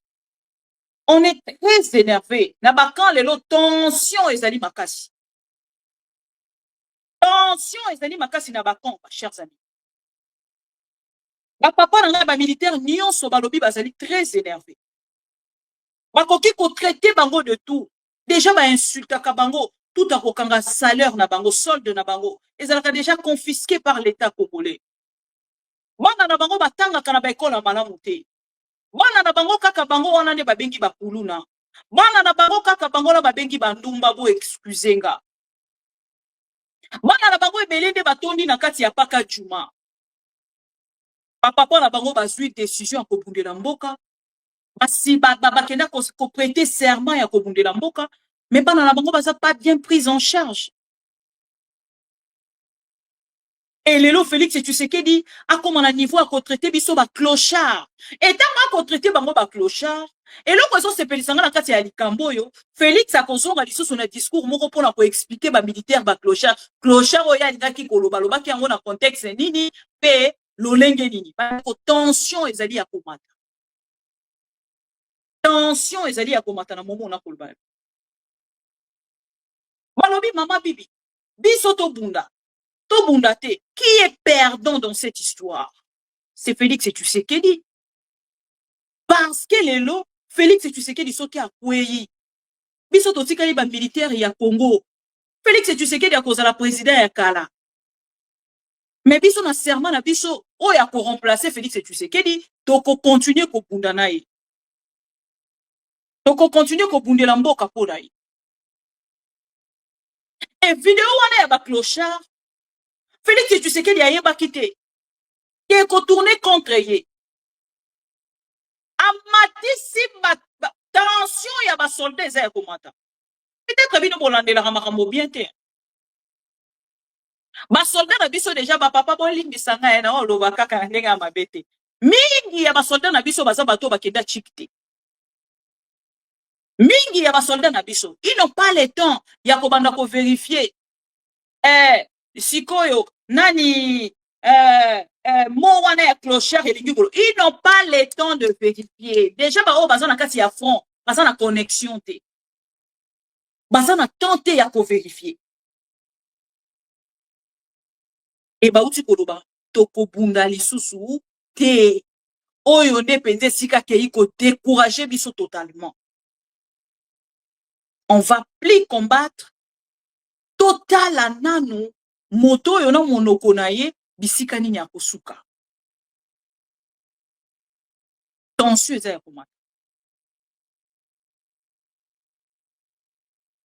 On est très énervé. Na ba kan lelo tension ezali makasi. Tension ezali makasi na bakomba, chers amis. Ba papa na ba militaire nyonso balobi bazali très énervé. Bakoki ko traiter bango de tout. Déjà ba insultaka bango tout à kokanga salaire na bango, solde na bango. Ezalaka déjà confisqué par l'État congolais. Wana na bango batangaka na ba école malamu te. Wana na bango kaka bango wana nde babengi bakuluna. Wana na bango kaka bango na babengi bandumba bo excusenga. Wana na bango ebele nde batondi na kati ya paka juma. Papa na bango bazui décision ya kobundela mboka. Basi bakenda ko prêter serment ya kobundela mboka, mais bana na bango baza pas bien pris en charge. Et lelo Félix Tshisekedi a comme à niveau à traiter biso ba clochard. Et tant qu'on traiter bango ba clochard, et lo ko se pelisanga na kati ya likambo yo, Félix a kozonga lisusu na discours moko pona ko expliquer ba militaire ba clochard. Clochard oya ndaki koloba loba ki yango na contexte nini pe lolenge nini. Ba tension ezali ya komata. Tension ezali ya komata na momo na kolba. Balobi mama bibi, biso to bunda. Tobunda te. Qui est perdant dans cette histoire? C'est Félix Tshisekedi. Parce que lelo, Félix Tshisekedi soki a kweyi. Biso totikali ba militaire ya Congo. Félix Tshisekedi a kozala président ya kala. Mais biso na serment na biso o ya ko remplacer Félix Tshisekedi, toko continuer ko bunda na ye. Toko continuer ko bundela mboka pona ye. Et vidéo wana ya ba clochard Félix Tshisekedi a yeba quitté. Qui est retourné contre ye. Amatisi tension ya ba soldats ya komata. Peut-être bino bolandela makambo bien te. Ba soldats na biso déjà ba papa bolingi sanga ya na oloba kaka ndenga mabete. Mingi ya ba soldats na biso baza bato bakenda chikite. Mingi ya ba soldats na biso, ils n'ont pas le temps ya kobanda ko vérifier. Sikoyo nani mo wana ya clochard et lingolo, ils n'ont pas le temps de vérifier. Déjà ba o baza na kati ya front, baza na connexion te. Baza na tenter ya ko vérifier. Et ba uti koloba toko bunda lisusu te. Oyo nde penze sika kei ko décourager biso totalement. On va plus combattre total ananu moto yo na monoko na ye bisika nini ya kosuka. Tension eza ya komata.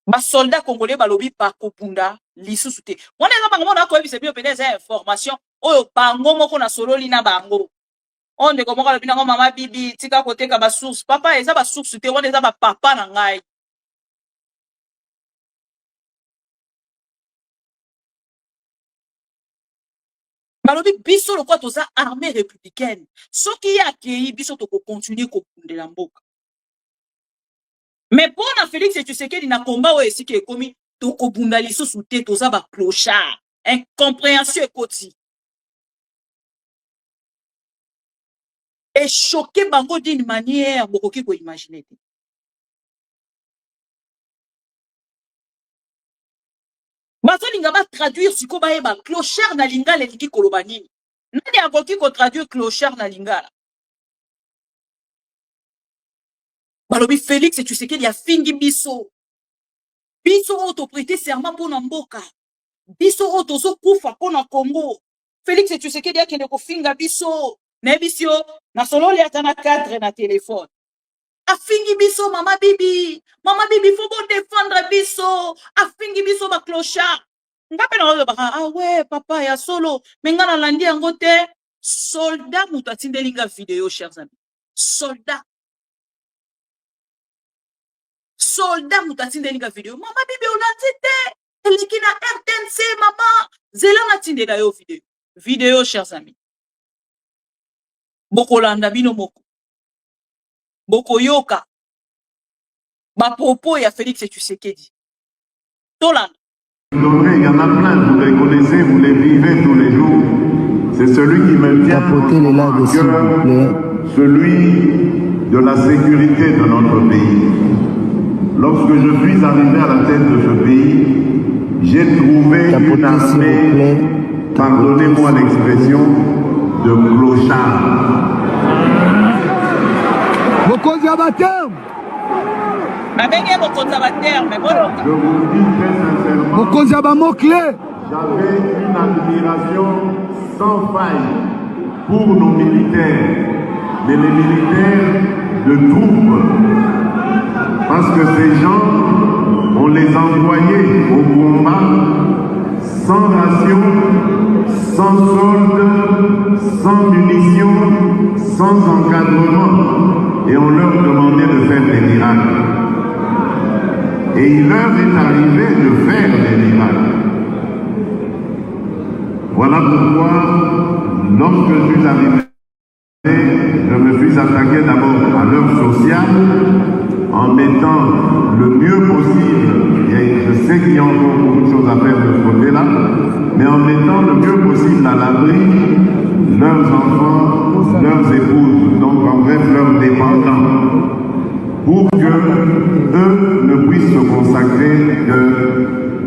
Ba soldat congolais balobi pa kopunda lisusu te. Wana eza bango na ko ebise bio peneza information oyo bango moko na sololi na bango. Onde ko moko lobi nango mama bibi tika koteka ba source. Papa eza ba source te, wana eza ba papa na ngai. Balobi biso lokwa toza armée républicaine. Soki ya kei biso toko continuer ko bundela mboka. Mais pour na Félix Tshisekedi na combat o esiki ekomi toko bunda lisusu te toza ba clochard. Incompréhension ekoti. Et choqué bango d'une manière bokoki ko imaginer. Bazolinga ba traduire siko ba yeba clochard na lingala eliki koloba nini. Nani akoki ko traduire clochard na lingala? Balobi Félix Tshisekedi a fingi biso. Biso auto prêter serment pour mboka. Biso auto zo kufa pona Congo. Félix Tshisekedi a kende ko finga biso. Na biso na sololi atana cadre na téléphone. Afingi biso mama bibi faut bon défendre biso. Afingi biso ba clochard. Ngape na oyo baka ah ouais papa ya solo menga na landi yango te. Soldat mutu atindelinga vidéo chers amis. Soldat mutu atindelinga vidéo. Mama bibi olandi te. Eliki na RTNC mama. Zela na tindela yo vidéo. Vidéo chers amis. Boko landa bino moko. Boko yoka. Ba propos ya Félix Tshisekedi. Tolanda. Il y en a plein, vous les connaissez, vous les vivez tous les jours. C'est celui qui me tient à cœur, celui de la sécurité de notre pays. Lorsque je suis arrivé à la tête de ce pays, j'ai trouvé une armée, pardonnez-moi l'expression, de clochards. Mokonzi ya baterme. Je vous le dis très sincèrement, Mokonzi ya bamokle. j'avais une admiration sans faille pour nos militaires, mais les militaires de troupes. Parce que ces gens, on les envoyait au combat sans ration, sans solde, sans munitions, sans encadrement. Et on leur demandait de faire des miracles. Et il leur est arrivé de faire des miracles. Voilà pourquoi, lorsque je suis arrivé, je me suis attaqué d'abord à l'œuvre sociale, en mettant le mieux possible, et je sais qu'il y a encore beaucoup de choses à faire de ce côté-là, mais en mettant le mieux possible à l'abri leurs enfants, leurs épouses, donc en bref leurs dépendants, pour que eux ne puissent se consacrer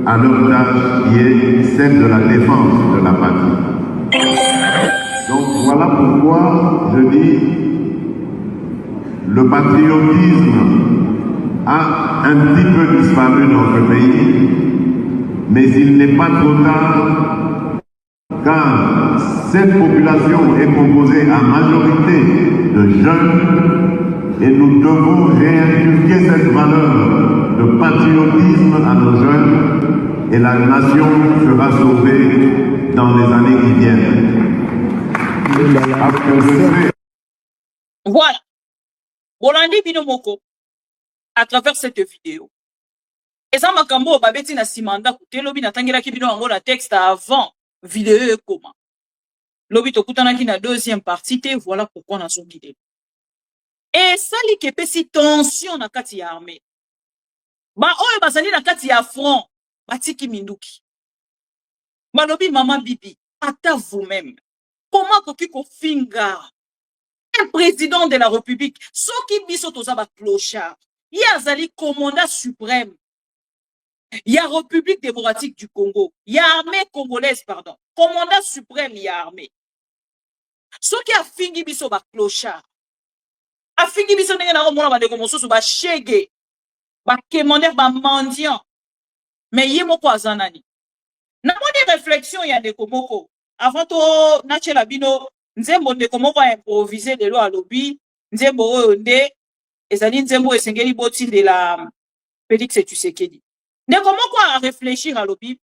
à leur tâche qui est celle de la défense de la patrie. Donc voilà pourquoi je dis le patriotisme a un petit peu disparu dans ce pays, mais il n'est pas trop tard, car cette population est composée à majorité de jeunes et nous devons réinculquer cette valeur de patriotisme à nos jeunes et la nation sera sauvée dans les années qui viennent. Parce que je sais... Voilà. Bolandi Binomoko, à travers cette vidéo. Et ça m'a cambo babeti na simanda kute lobi na tangira ki bino ango la texte avant vidéo comment. Lobi to kutana ki na deuxième partie te voilà pourquoi na son guidé. Et ça li ke pesi tension na kati ya armée. Ba oyo bazali na kati ya front batiki minduki. Ba lobi maman bibi ata vous-même. Comment koki ko finga un président de la République, ce qui biso tozaba clochard, il y a Zali commandant suprême, il y a République démocratique du Congo, il y a armée congolaise, pardon, commandant suprême, il y a armée. Ce qui a fini biso ba clochard, a fini biso n'est na romona ba de komoso ba chege, ba commander ba mendiant, mais yé moko azanani. Na moni réflexion ya de komoko, avant to nachela bino nzembo ndeko moko a improvisé de lo alobi nzembo oyo nde ezali nzembo esengeli boti de la Félix Tshisekedi. Ndeko moko a réfléchir alobi,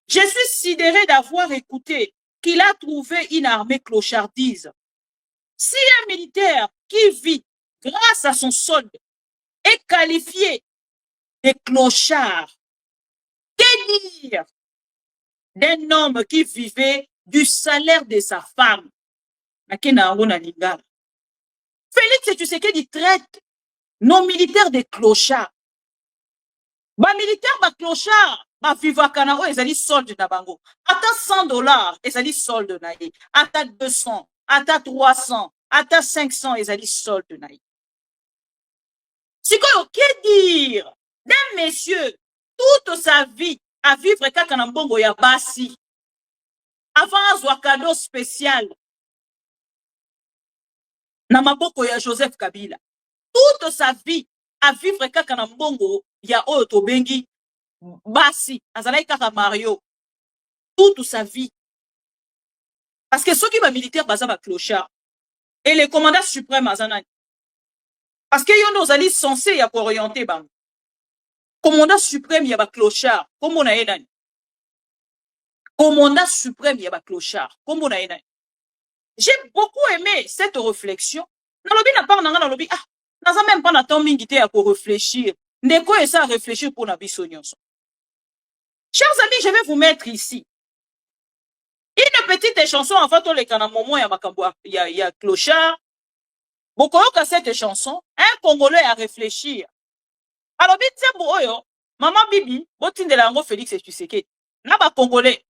je suis sidéré d'avoir écouté qu'il a trouvé une armée clochardise. Si un militaire qui vit grâce à son solde est qualifié de clochard, que dire d'un homme qui vivait du salaire de sa femme? Félix Tshisekedi traite nos militaires de clochards. Ba militaires ba clochards ba vivaka na oyo ezali solde na bango. Ata $100 ezali solde na ye. Ata 200, ata 300, ata 500 ezali solde na ye. Sikoyo, que dire d'un monsieur toute sa vie à vivre kaka na mbongo ya basi avant azwa cadeau spécial na maboko ya Joseph Kabila, toute sa vie à vivre kaka na mbongo ya oyo tobengi basi azalaki kaka Mario, toute sa vie. Parce que ceux qui ba militaire baza ba clochard et le commandant suprême azanani, parce que yondo ozali censé ya ko orienter bango. Commandant suprême ya ba clochard kombo na ye nani? Commandant suprême ya ba clochard kombo na ye nani? J'ai beaucoup aimé cette réflexion. Nalobi na part nanga nalobi ah, naza même pas na temps mingi te ya ko réfléchir. Ndeko esa réfléchir pour na biso nyonso. Chers amis, je vais vous mettre ici une petite chanson avant to le kana momo ya makambo ya clochard. Bokoyoka cette chanson, un Congolais à réfléchir. Alors bitse bo oyo, maman bibi, botindela yango Félix Tshisekedi. Na ba Congolais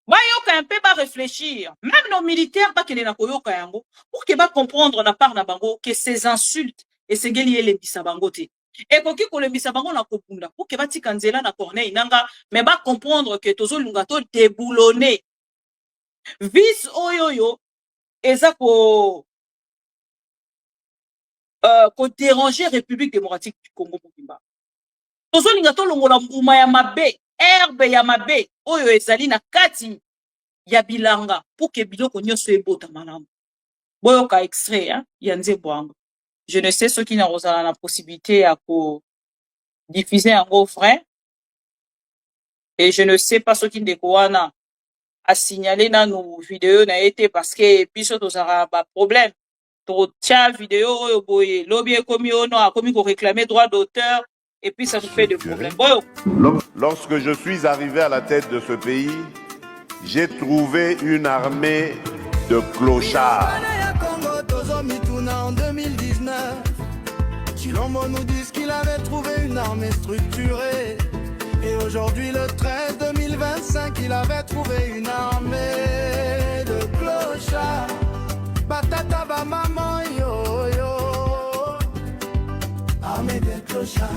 bayoka un peu ba réfléchir, même nos militaires ba kele na koyoka yango pour que ba comprendre na part na bango que ces insultes et sengeli ele bisa bango te. ekoki kolembisa bango na kopunda pour que batika nzela na Corneille nanga mais ba comprendre que tozolunga to déboulonner vice oyoyo eza ko déranger République démocratique du Congo mobimba tozolinga to longola mbuma ya mabe herbe ya mabe oyo ezali na kati ya bilanga pour que biloko nyonso ebota malamu boyoka extrait hein, ya nzembo yango je ne sais ceux qui n'a la possibilité à diffuser en vrai et je ne sais pas ceux qui ne à signaler dans nos vidéos n'a été parce que biso tozara ba problème to tia vidéo oyo boye lobby ekomi ono akomi ko réclamer droit d'auteur et puis ça nous fait des problèmes. Lorsque je suis arrivé à la tête de ce pays, j'ai trouvé une armée de clochards. En 2019, Chilombo nous dit qu'il avait trouvé une armée structurée. Et aujourd'hui, le 13 2025, il avait trouvé une armée de clochards. Batata ba maman yo yo. Armée de clochards.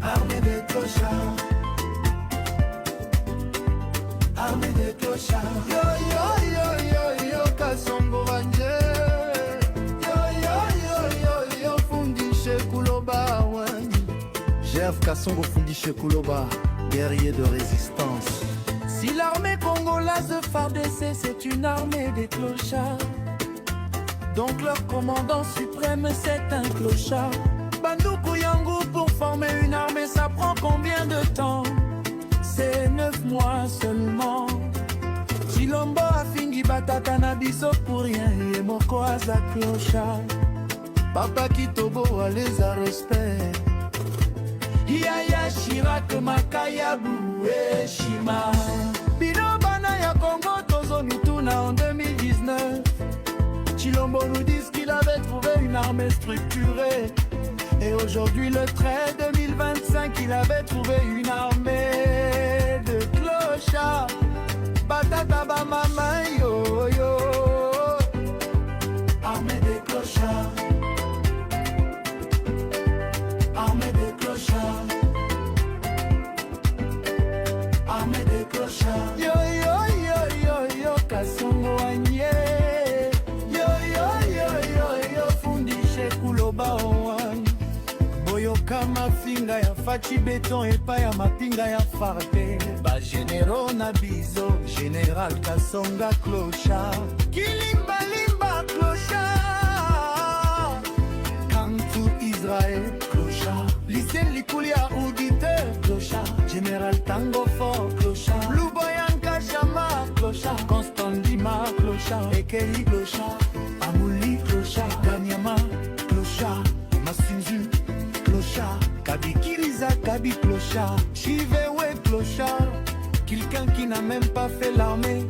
Armée de clochards. Armée de clochards. Yo yo yo yo yo kasongo banje. Yo yo yo yo yo fundishe kuloba wani. Jeff Kasongo fundishe kuloba, guerrier de résistance. Si l'armée congolaise de FARDC c'est une armée des clochards, donc leur commandant suprême c'est un clochard. Bandoukou Yangou pour former une armée ça prend combien de temps? C'est 9 mois seulement. Chilombo a fingi batata na biso pour rien et moko aza clochard. Papa Kitobo a les a respect. Yaya Chirac Makayabu et Shima. Bino bana ya Congo tozo mituna en 2019. Chilombo nous dit qu'il avait trouvé une armée structurée. Et aujourd'hui le 13 2025 il avait trouvé une armée de clochards. Batata ba mama yo yo. Armée de clochards. Armée de clochards. Armée de clochards. Yo yo yo yo yo kasongo anye. Yo yo yo yo yo fundishe kuloba wani. Boyoka mafinga ya fachi beton et pas ya mapinga ya farte. Ba généraux na biso, général Kasonga clochard. Kilimba limba clochard. Kantou Israël clochard. Lycée Likulia auditeur clochard. Général Tango Fort clochard. Louboyanka Chama clochard. Constant Lima clochard. Ekei clochard. Amouli clochard. Kanyama clochard. Masinzu clochard. Kabi Kiriza Kabi clochard. Chivewe clochard. Quelqu'un qui n'a même pas fait l'armée.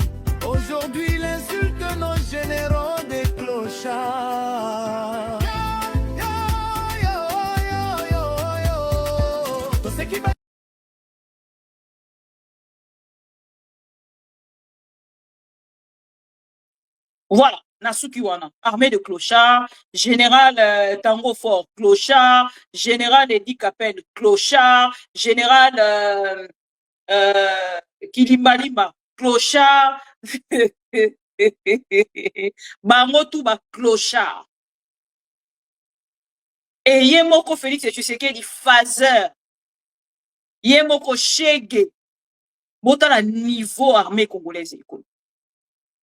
Aujourd'hui il insulte nos généraux des clochards. Voilà, Nasuki wana, armée de clochards, général Tango Fort, clochard, général Edi Capel, clochard, général Kilimbalima, clochard, Bangotu ba clochard. Et Yemoko Félix Tshisekedi Fazer, Yemoko Chege, Bota la niveau armée congolaise.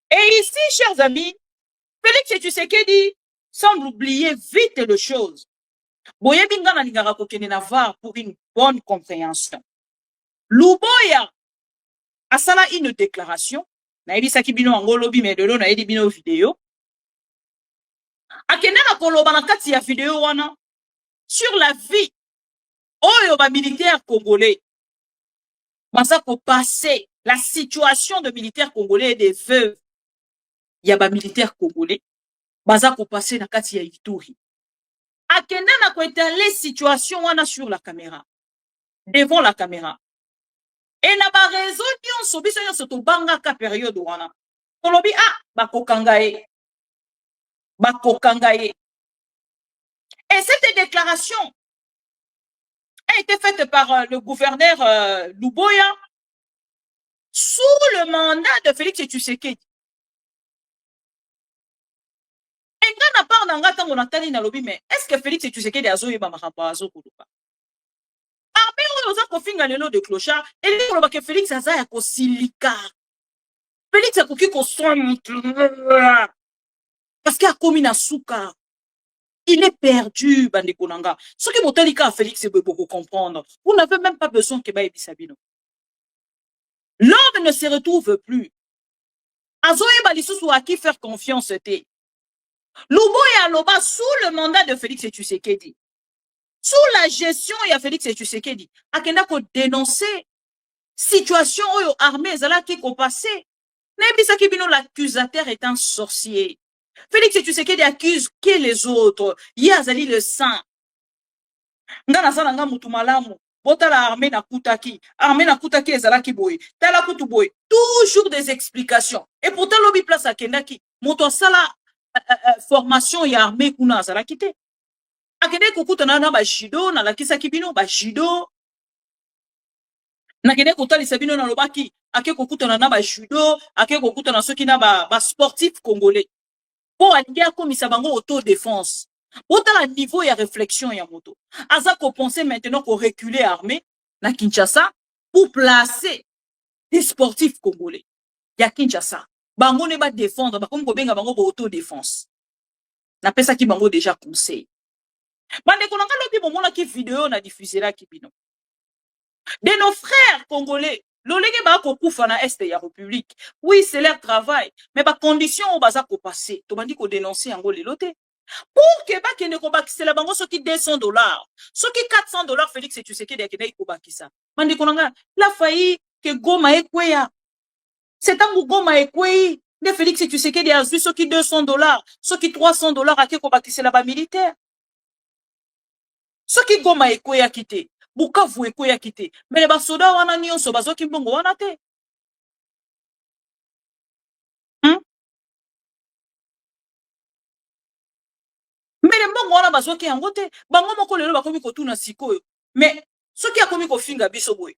Et ici, chers amis, Félix Tshisekedi semble oublier vite les choses. Boye bingana lingara kokene na var pour une bonne compréhension. Luboya asala une déclaration. Na ebi saki bino angolobi medelo na ebi bino vidéo. Akena na koloba na kati ya vidéo wana sur la vie oyo ba militaire congolais. Masa ko passer la situation de militaires congolais et des veuves. Il y a ba militaire congolais baza ko passer na kati ya Ituri. Akenda na ko étaler situation wana sur la caméra, devant la caméra. Et na ba raison nyonso biso nyonso to banga ka période wana. Kolobi ba kokangaye. Et cette déclaration a été faite par le gouverneur Luboya sous le mandat de Félix Tshisekedi. Et quand on parle d'anga tango natali na lobi, mais est-ce que Félix Tshisekedi a zoé ba makamba azo kuluba? Armé on oza kofinga lelo de clochard et li koloba que Félix aza ya kosilika. Félix akoki kosona parce qu'il a commis na souka. Il est perdu, bandeko nanga. Ce qui motali ka Félix c'est beaucoup comprendre. Vous n'avez même pas besoin que baïbi sabino. L'homme ne se retrouve plus. Azoye balisusu à qui faire confiance était. Luboya Loba sous le mandat de Félix Tshisekedi. Sous la gestion de Félix Tshisekedi. Akenda ko dénoncer situation oyo armée zala ki ko passé. Nebisa ki bino l'accusateur est un sorcier. Félix Tshisekedi accuse que les autres. Yazali le sang. Ngana sana nga mutu malamu. Bota la armée na kutaki. Armée na kutaki ezalaki boy. Tala kutu boy. Toujours des explications. Et pourtant lobi place akenda ki. Moto sala formation ya armée kuna azalaki te. Akende kokutana na ba judo na lakisa kibino ba judo. Nakende kotalisa bino na lobaki ake kokutana na ba judo, ake kokutana soki na ba sportif congolais. Pour alingi akomisa bango auto-défense. Autant niveau ya réflexion ya moto. Aza ko penser maintenant qu'on reculer armée na Kinshasa pour placer des sportifs congolais. Ya Kinshasa. Bango ne ba défendre, ba comme ko benga bango auto-défense. Na pesa ki bango déjà conseil. Bande konanga lobi bomona ki vidéo na diffuser la kibino. De nos frères congolais, l'olege ba ko kufa na est ya république. Oui, c'est leur travail, mais ba condition o baza ko passer. To bandi ko dénoncer yango lelote. Pour que ba kene ko bakisela bango soki $200, soki $400 Félix Tshisekedi akene ko bakisa. Bande konanga la failli que Goma ekweya. C'est un Goma ekweyi. De Félix Tshisekedi a zui soki $200, soki $300 ake ko bakisela ba militaire. Soki Goma ekweya kite. Bukavu ekweya kite. Mais les basoda wana nyonso bazoki mbongo wana te. Mais les mbongo wana bazoki yango te. Bango moko lelo bakomi kotuna sikoyo. Mais soki akomi kofinga biso boy.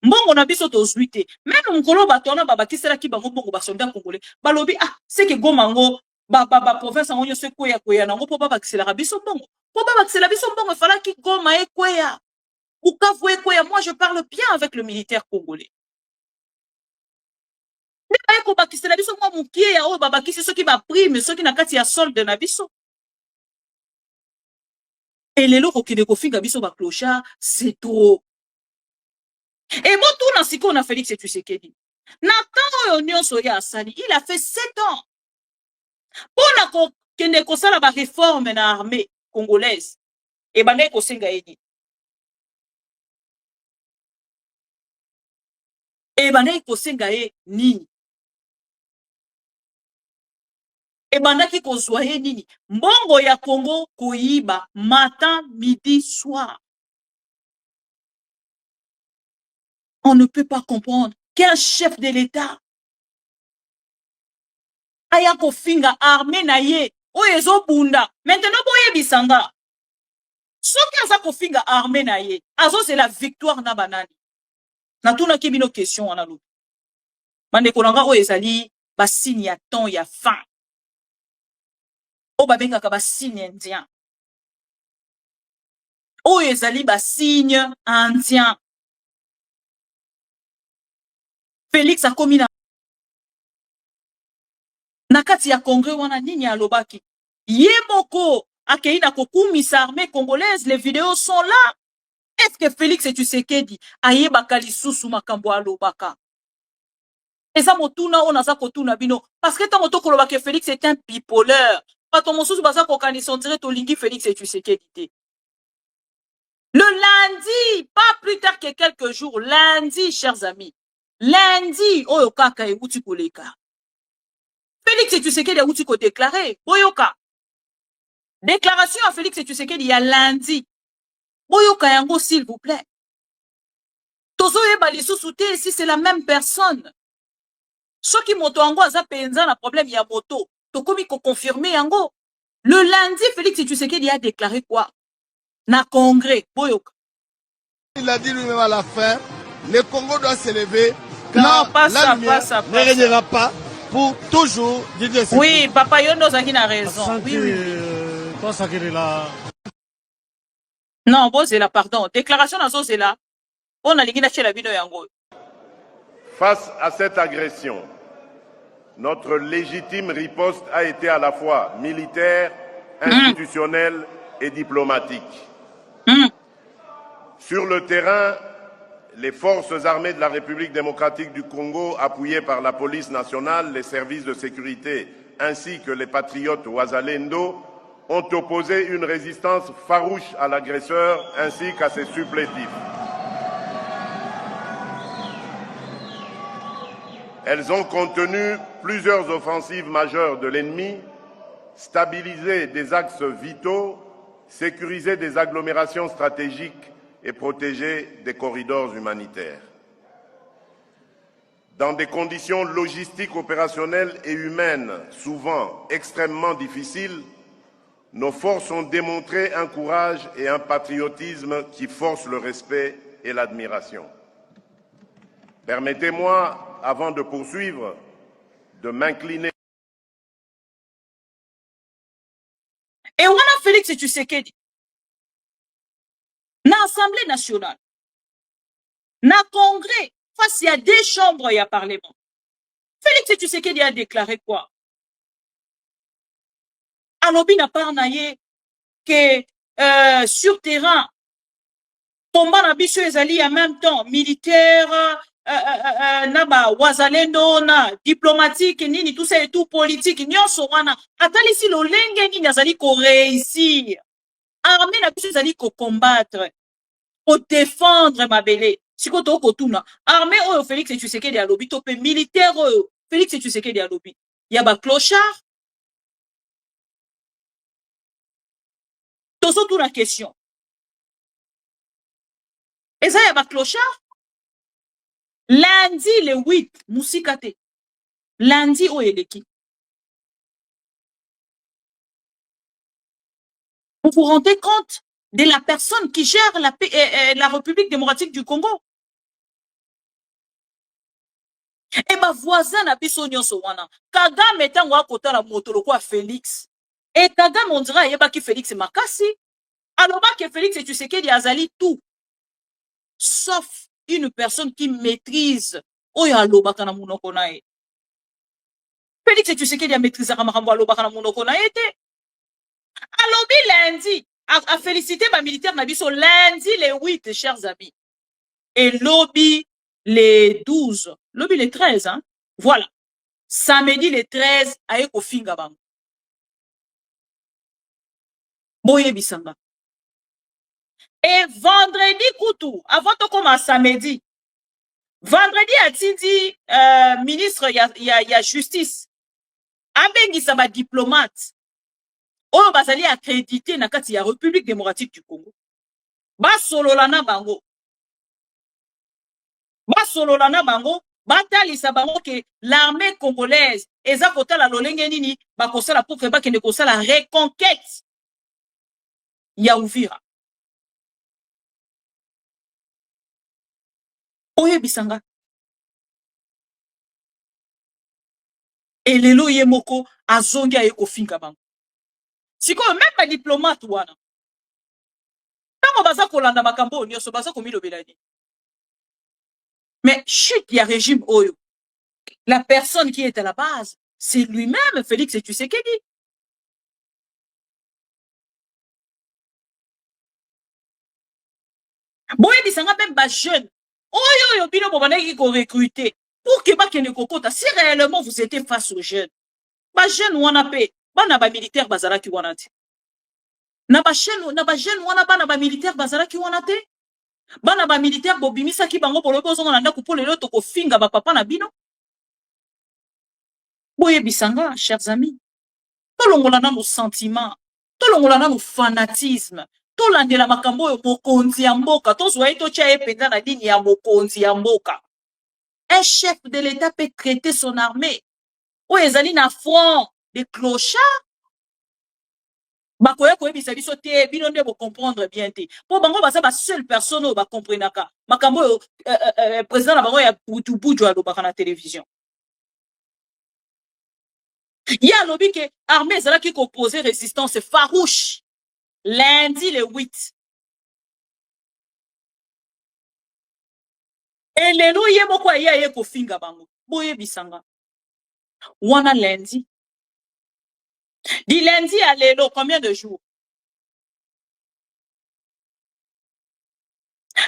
Mbongo na biso tozwi te. Même mkolo batona babakisela ki bango mbongo basonda congolais. Balobi c'est que Goma ngo ba province ngo nyonso ekweya nango po babakisela biso mbongo. Po babakisela biso mbongo fala ki Goma ekweya. Bukavu ekweya. Moi je parle bien avec le militaire congolais. Mais ko bakisela biso mo mukie ya o babakisi soki ba prime soki na kati ya solde na biso. Et les loko ki de kofinga biso ba clochard, c'est trop. Et bon, tout dans ce qu'on a Félix Tshisekedi. Nathan Nyonso ya Asali, il a fait 7 ans. Pour kende kosala ba réforme na armée congolaise. Et bande ko senga eni. Et bande ko senga nini. Et bande ki ko zoye nini. Mbongo ya Congo koyiba matin, midi, soir. On ne peut pas comprendre qu'un chef de l'État aya kofinga armée na ye oyezo bunda. Maintenant boye bisanga. Soki aza kofinga armée na ye, azo c'est la victoire na banani. Na tuna ki bino question wana lo. Bande konanga o ezali ba signe ya temps ya fin. O ba benga ka ba signe indien. O ezali ba signe indien. Félix a commis na kati ya congrès wana nini alobaki. Yemoko akeina kokumisa armée congolaise, les vidéos sont là. Est-ce que Félix Tshisekedi ayebaka lisusu makambo alobaka? Eza motuna ona za kotuna bino parce que tant koloba que Félix est un bipolaire. Pas ton mosusu baza ko kanison direct olingi Félix Tshisekedi. Le lundi, pas plus tard que quelques jours, lundi, chers amis. Lundi, oyokaka euti koleka. Félix Tshisekedi a outi ko déclaré. Oyoka. Déclaration à Félix Tshisekedi il y a lundi. Oyoka yango s'il vous plaît. Tozo yeba lisusu te si c'est la même personne. Soki moto yango aza penza na problème ya moto. Tokomi ko confirmer yango. Le lundi, Félix Tshisekedi a déclaré quoi? Na congrès, Boyoka. Il a dit lui-même à la fin, le Congo doit s'élever. Non, pas la ça, lumière pas ça. Ne régnera pas pour toujours. Oui, Papa Yondo Zaki a raison. Oui, oui. Non, bon, c'est là, pardon. Déclaration dans ce c'est là. On a l'égina chez la vidéo yango. Face à cette agression, notre légitime riposte a été à la fois militaire, institutionnelle et diplomatique. Sur le terrain, les forces armées de la République démocratique du Congo, appuyées par la police nationale, les services de sécurité ainsi que les patriotes Ouazalendo, ont opposé une résistance farouche à l'agresseur ainsi qu'à ses supplétifs. Elles ont contenu plusieurs offensives majeures de l'ennemi, stabilisé des axes vitaux, sécurisé des agglomérations stratégiques et protéger des corridors humanitaires. Dans des conditions logistiques, opérationnelles et humaines souvent extrêmement difficiles, nos forces ont démontré un courage et un patriotisme qui forcent le respect et l'admiration. Permettez-moi, avant de poursuivre, de m'incliner. Et on a Félix Tshisekedi. Na Assemblée nationale, na Congrès, face il y a deux chambres, il y a Parlement. Félix Tshisekedi a déclaré quoi? Alobi n'a pas naye que sur terrain, combat na biso ezali en même temps militaire, na ba wazalendo na diplomatique nini tout ça et tout politique nyonso wana atalisi lolenge nini azali ko réussir. Armée na biso ezali ko combattre, ko défendre mabele. Siko to ko tuna. Armée oyo Félix Tshisekedi alobi to pe militaire oyo Félix Tshisekedi alobi. Ya ba clochard. Tozo tuna question. Eza ya ba clochard. Lundi le 8 musikate. Lundi oyo eleki. Vous vous rendez compte de la personne qui gère la République démocratique du Congo? Et ma voisin na biso nyonso wana. Kagame tango akota la motolo kwa Félix. Et Kagame on dira yeba ki Félix makasi. Aloba que Félix Tshisekedi azali tout. Sauf une personne qui maîtrise oyo aloba kana munoko nae. Félix Tshisekedi a maîtrisé makambo aloba kana munoko nae te. Alobi lundi, a félicité ma militaire Nabiso lundi les 8, chers amis. Et lobby les 12, lobby les 13, hein. Voilà. Samedi les 13, aye ko finga bang. Boye bisanga. Et vendredi koutou, avant de commencer samedi, vendredi a dit ministre ya justice, abengi sa ba diplomate. Oyo bazali accrédité na kati ya République démocratique du Congo. Basololana bango. Basololana bango, batalisa bango que l'armée congolaise eza kotala lolenge nini bakosala pour que bakende kosala reconquête ya Uvira. Oye bisanga. Et lelo yemoko azongi aye kofinga bango. Siko même pas diplomate wana. Tango baza kolanda makambo nyonso baza komilobelani. Mais chute ya régime oyo. La personne qui est à la base, c'est lui-même Félix Tshisekedi. Boye bisanga même ba jeune. Oyo bino bobanaki ko recruter pour que bakene kokota si réellement vous étiez face aux jeunes. Ba jeune wana pe bana ba militaire bazalaki wana te. Na ba jeune wana bana ba militaire bazalaki wana te. Bana ba militaire bobimisa ki bango polo bozonga na ndako pour lelo to ko finga ba papa na bino. Boye bisanga chers amis. Tolongola na nos sentiments, tolongola na nos fanatisme. Tolandela makambo yo mokonzi ya mboka, tozwa ito tia ependa na dini ya mokonzi ya mboka. Un chef de l'État peut traiter son armée. Ou ezali na front des clochards. bakoya koyebisa biso te bino nde comprendre bien te po bango baza ba seule personne oyo bakomprenaka makambo oyo président na bango ya butu alobaka na télévision ye alobi ke armée ezalaki koposer résistance farouche lundi le 8 elelo ye moko aye kofinga bango boyebisanga wana lundi du lundi à lelo combien de jours?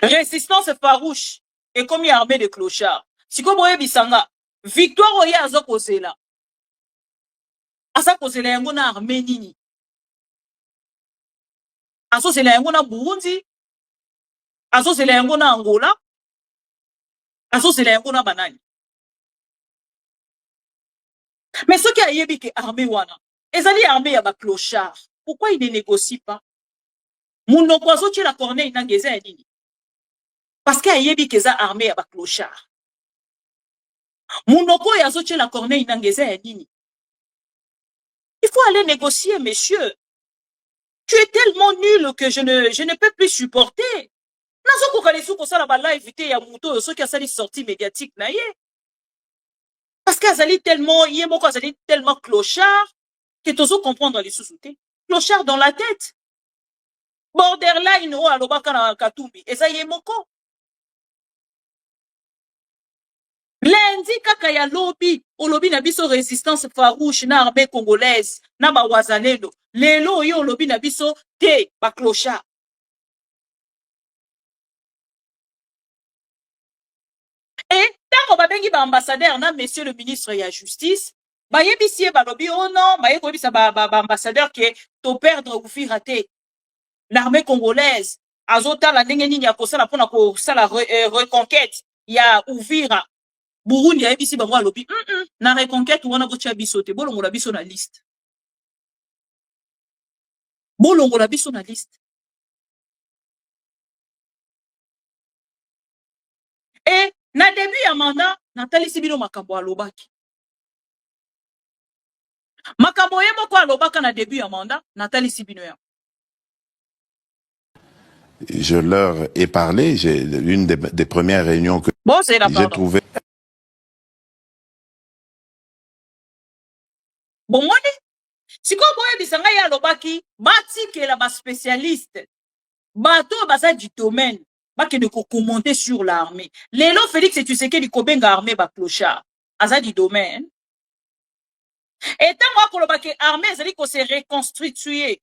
Résistance farouche et comme armée de clochards. Si comme boye bisanga victoire oya azo kozela. Asa kozela yango na armée nini? Aso zela yango na Burundi? Aso zela yango na Angola? Aso zela yango na banani? Mais ce qui a yebi que armée wana ezali armée ya ba clochards. Pourquoi il ne négocie pas? Mon oiseau tient la corneille na ngeza ya nini? Parce qu'il y a des armées à clochard. Mon oko ya zoche la corneille n'angeza ya nini. Il faut aller négocier, messieurs. Tu es tellement nul que je ne peux plus supporter. Nazo kokalesu ko sala ba live te ya muto ceux qui a sali sortie médiatique na ye. Parce qu'azali tellement yemoko azali tellement clochard que tozo comprendre les sous-soutés. Clochard dans la tête. Borderline o alobaka na Katumbi eza yemoko. Lundi kaka ya lobi, olobi na biso résistance farouche na armée congolaise, na ba wazalendo. Lelo yo olobi na biso te ba clochard. Et tango ba bengi ba ambassadeur na monsieur le ministre ya justice, ba yebisi ba lobi oh non, ba yebisa ba ambassadeur que to perdre ou fi rater. L'armée congolaise azota la ndenge nini ya kosala pona ko sala reconquête ya Uvira. Burundi ya ebisi bango alobi na reconquête wana ko tia biso te bolongo la biso na liste. Bolongo la biso na liste. Et na début ya mandat Nathalie Sibino makambo alobaki. Makambo ye moko alobaka na début ya mandat Nathalie Sibino ya. Je leur ai parlé, j'ai une des premières réunions que bon, j'ai trouvé. Bon, moi, si comme moi, bisanga ya lobaki, bati que la spécialiste, bateau basa du domaine, ba que de commenter sur l'armée. Lelo Félix et tu sais que du kobenga armée ba clochard, asa du domaine. Et tant moi ko lobaki armée, ça dit qu'on s'est reconstitué,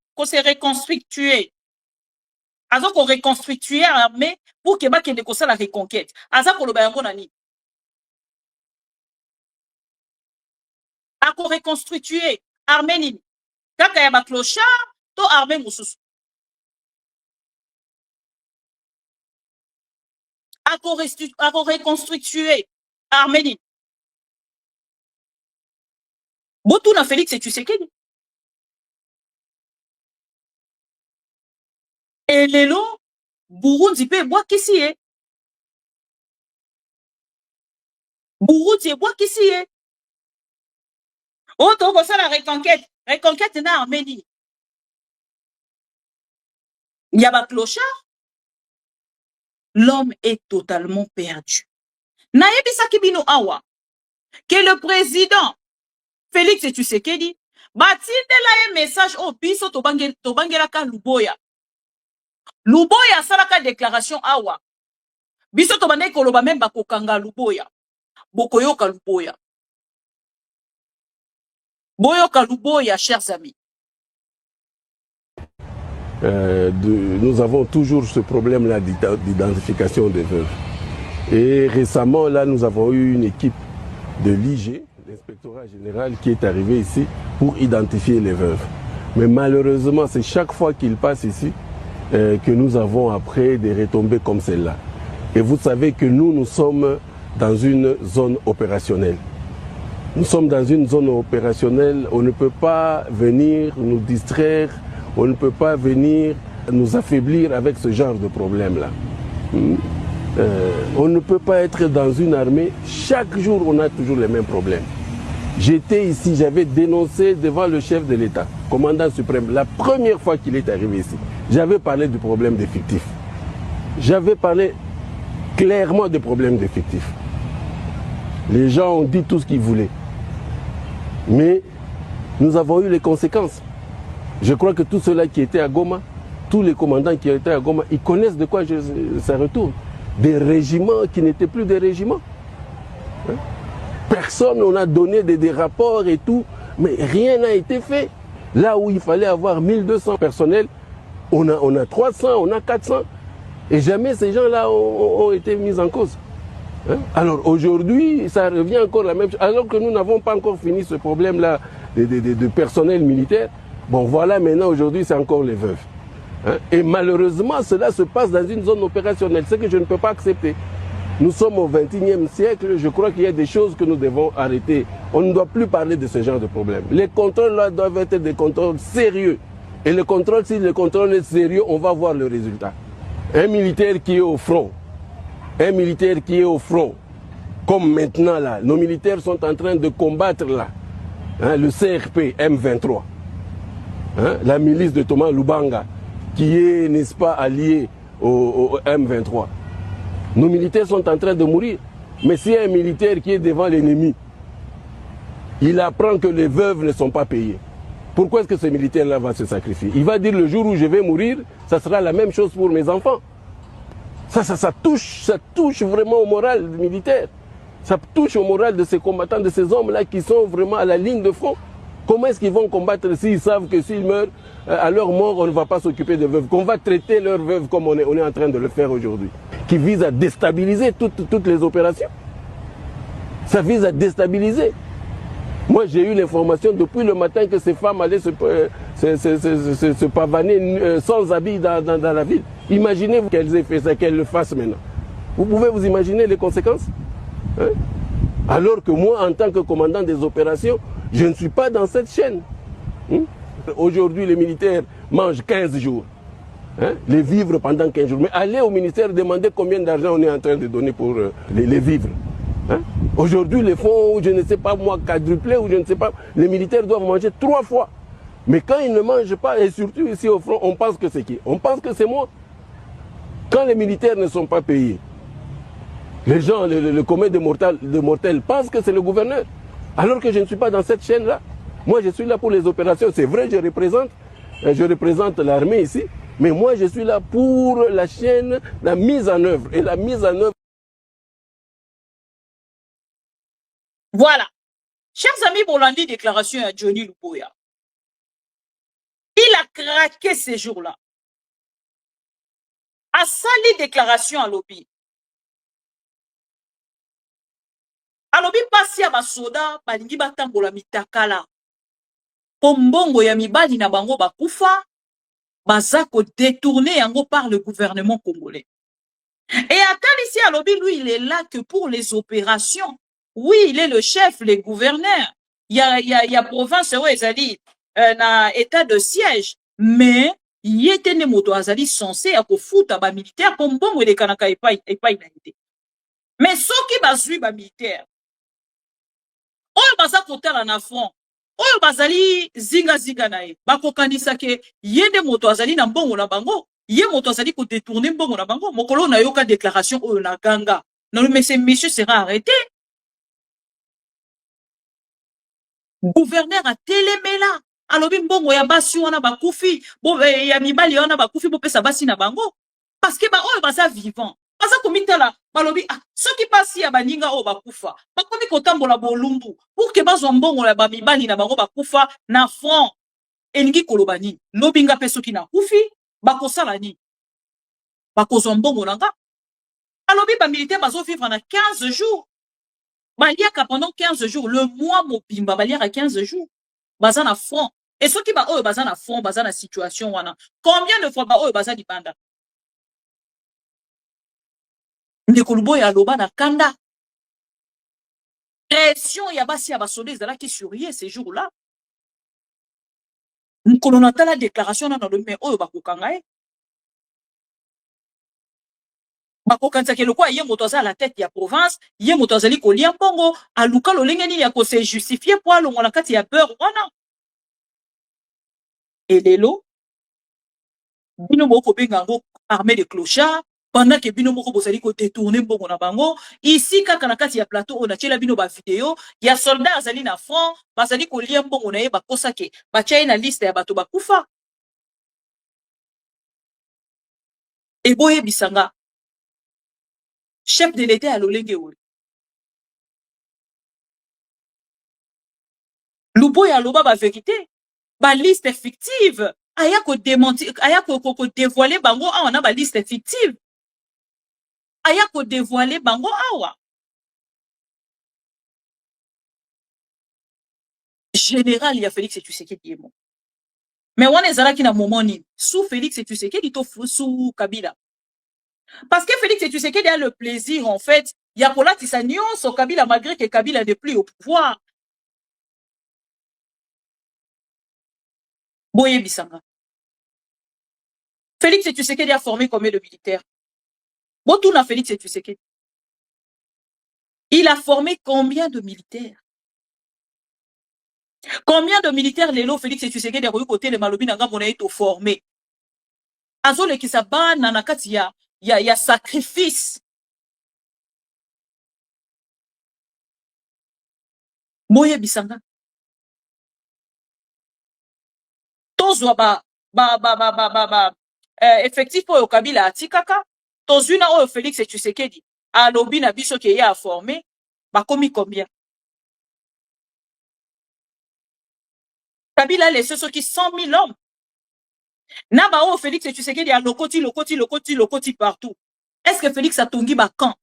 Aza ko reconstituer armée pour que ba que de ko la reconquête. Aza ko lobaki yango nani. Ako reconstituer armée nini kaka ya ba clochard to armée mususu ako reconstituer armée nini botu na Félix et tu sais quel et lelo Burundi pe bwa kisi e Burundi bwa kisi e oh, tu ça la reconquête na armée. Il y a pas clochard. L'homme est totalement perdu. Nayebi Kibino awa que le président Félix Tshisekedi batindela un message au biso to bangela ka Luboya. Luboya salaka déclaration awa. Biso to bande koloba même bakokanga Luboya. Bokoyoka Luboya. Boyoka Luboya, chers amis. Nous avons toujours ce problème-là d'identification des veuves. Et récemment, là, nous avons eu une équipe de l'IG, l'inspectorat général, qui est arrivé ici pour identifier les veuves. Mais malheureusement, c'est chaque fois qu'ils passent ici que nous avons après des retombées comme celle-là. Et vous savez que nous sommes dans une zone opérationnelle. Nous sommes dans une zone opérationnelle, on ne peut pas venir nous distraire, on ne peut pas venir nous affaiblir avec ce genre de problème-là. On ne peut pas être dans une armée, chaque jour on a toujours les mêmes problèmes. J'étais ici, j'avais dénoncé devant le chef de l'État, commandant suprême, la première fois qu'il est arrivé ici. J'avais parlé du problème d'effectifs. J'avais parlé clairement des problèmes d'effectifs. Les gens ont dit tout ce qu'ils voulaient. Mais nous avons eu les conséquences. Je crois que tous ceux-là qui étaient à Goma, tous les commandants qui étaient à Goma, ils connaissent de quoi ça retourne. Des régiments qui n'étaient plus des régiments. Hein? Personne, on a donné des rapports et tout, mais rien n'a été fait. Là où il fallait avoir 1200 personnels, on a 300, on a 400. Et jamais ces gens-là ont été mis en cause. Hein? Alors aujourd'hui, ça revient encore la même chose. Alors que nous n'avons pas encore fini ce problème-là de personnel militaire. Bon voilà, maintenant aujourd'hui, c'est encore les veuves. Hein? Et malheureusement, cela se passe dans une zone opérationnelle, ce que je ne peux pas accepter. Nous sommes au XXIe siècle, je crois qu'il y a des choses que nous devons arrêter. On ne doit plus parler de ce genre de problème. Les contrôles là doivent être des contrôles sérieux. Et le contrôle, si le contrôle est sérieux, on va voir le résultat. Un militaire qui est au front, comme maintenant là, nos militaires sont en train de combattre là, hein, le CRP M23, hein, la milice de Thomas Lubanga, qui est, n'est-ce pas, allié au M23. Nos militaires sont en train de mourir. Mais s'il y a un militaire qui est devant l'ennemi, il apprend que les veuves ne sont pas payées. Pourquoi est-ce que ce militaire-là va se sacrifier? Il va dire le jour où je vais mourir, ça sera la même chose pour mes enfants. Ça touche vraiment au moral militaire. Ça touche au moral de ces combattants, de ces hommes-là qui sont vraiment à la ligne de front. Comment est-ce qu'ils vont combattre s'ils savent que s'ils meurent, à leur mort, on ne va pas s'occuper des veuves, qu'on va traiter leurs veuves comme on est en train de le faire aujourd'hui, qui vise à déstabiliser toutes les opérations. Ça vise à déstabiliser. Moi, j'ai eu l'information depuis le matin que ces femmes allaient se pavaner sans habits dans la ville. Imaginez qu'elles aient fait ça, qu'elles le fassent maintenant. Vous pouvez vous imaginer les conséquences, hein? Alors que moi, en tant que commandant des opérations, je ne suis pas dans cette chaîne. Hein? Aujourd'hui, les militaires mangent 15 jours. Hein? Les vivres pendant 15 jours. Mais allez au ministère demander combien d'argent on est en train de donner pour les vivres. Hein? Aujourd'hui, les fonds, je ne sais pas moi, quadruplés ou je ne sais pas, les militaires doivent manger 3 fois. Mais quand ils ne mangent pas, et surtout ici au front, on pense que c'est qui? On pense que c'est moi. Quand les militaires ne sont pas payés, les gens, le commun de mortels pensent que c'est le gouverneur. Alors que je ne suis pas dans cette chaîne-là. Moi, je suis là pour les opérations. C'est vrai, je représente l'armée ici. Mais moi, je suis là pour la chaîne, la mise en œuvre. Et la mise en œuvre. Voilà. Chers amis, Bolandi, déclaration à Johnny Luboya. Il a craqué ces jours-là. A sali déclaration à lobby. À lobby, passi à basoda, balingi batambola mitakala. Pombongo ya mibali na bango bakufa, bazako détourné yango par le gouvernement congolais. Et Attal ici à lobby, lui, il est là que pour les opérations. Oui, il est le chef, les gouverneurs. Il y a province, ouais, c'est-à-dire, na état de siège. Mais, il était né moto azali censé à kofuta ba militaire pour mbongo de kanaka et pas inalité. Mais ceux qui bazui ba militaire, oyo baza kotala na front, oyo bazali zinga nae, bako kanisa ke yende moto azali na mbongo na bango, ye moto azali ko détourner mbongo na bango, mokolo na yoka déclaration oyo na ganga. Non, mais ce monsieur sera arrêté. Gouverneur a télémela. Alors, mbongo ya basi wana bakufi, bo ya mibali wana bakufi bo pesa basi na bango. Parce que ba oyo baza vivant. Baza komitala, balobi ah, soki basi ya baninga oyo bakufa, bakomi kotambola bolumbu. Pour que bazwa mbongo ya ba mibali na bango bakufa na front. Elingi koloba nini? Lobinga pe soki na kufi, bakosala nini? Bakozwa mbongo nanga. Alobi ba militaire bazo vivre na 15 jours. Baliaka pendant 15 jours, le mois mobimba baliaka 15 jours. Baza na front. Et ceux qui ba oyo baza na front, baza na situation wana. Combien de fois ba oyo baza di banda? Ndeko Luboya aloba na kanda. Pression ya basi ya basoda ezala ki surye ces jours-là. Nkolonata la déclaration na lobi mais oyo bakokanga e. bakokanisa ke lokwa ye moto aza à la tête ya province, ye moto azali kolia mbongo, aluka lolenge nini ya ko se justifier po alongo na kati ya beurre wana. Et lelo bino moko benga ngo armée de clochards pendant que bino moko bozali ko détourner mbongo na bango. Ici kaka na kati ya plateau on a tiela bino ba vidéo ya soldat azali na front bazali kolia mbongo na ye bakosa ke batia na liste ya bato bakufa. Et boye bisanga chef de l'État à lolenge oyo. Luboya loba ba vérité, ba liste fictive, aya ko démentir, aya ko dévoiler bango awa na ba liste fictive. Aya ko dévoiler bango awa. Général ya Félix Tshisekedi yemo. Mais wana ezalaki na moment nini? Sous Félix Tshisekedi to sous Kabila. Parce que Félix Tshisekedi a le plaisir en fait, ya kolatisa nyonso Kabila malgré que Kabila n'est plus au pouvoir. Boye bisanga. Félix Tshisekedi a formé combien de militaires? Botouna Félix Tshisekedi. Il a formé combien de militaires? Combien de militaires lelo Félix Tshisekedi a eu côté de Malobi nanga mona eto formé? Azole ki sa ba na kati ya sacrifice. Boye bisanga. Tozwa effectif pour Kabila atikaka, tozuna o Félix Tshisekedi a lobi na biso ke ya formé, ba komi combien? Kabila laissé ceux qui 100 000 hommes. Na ba o Félix Tshisekedi a lokoti partout. Est-ce que Félix a tongi ba camp?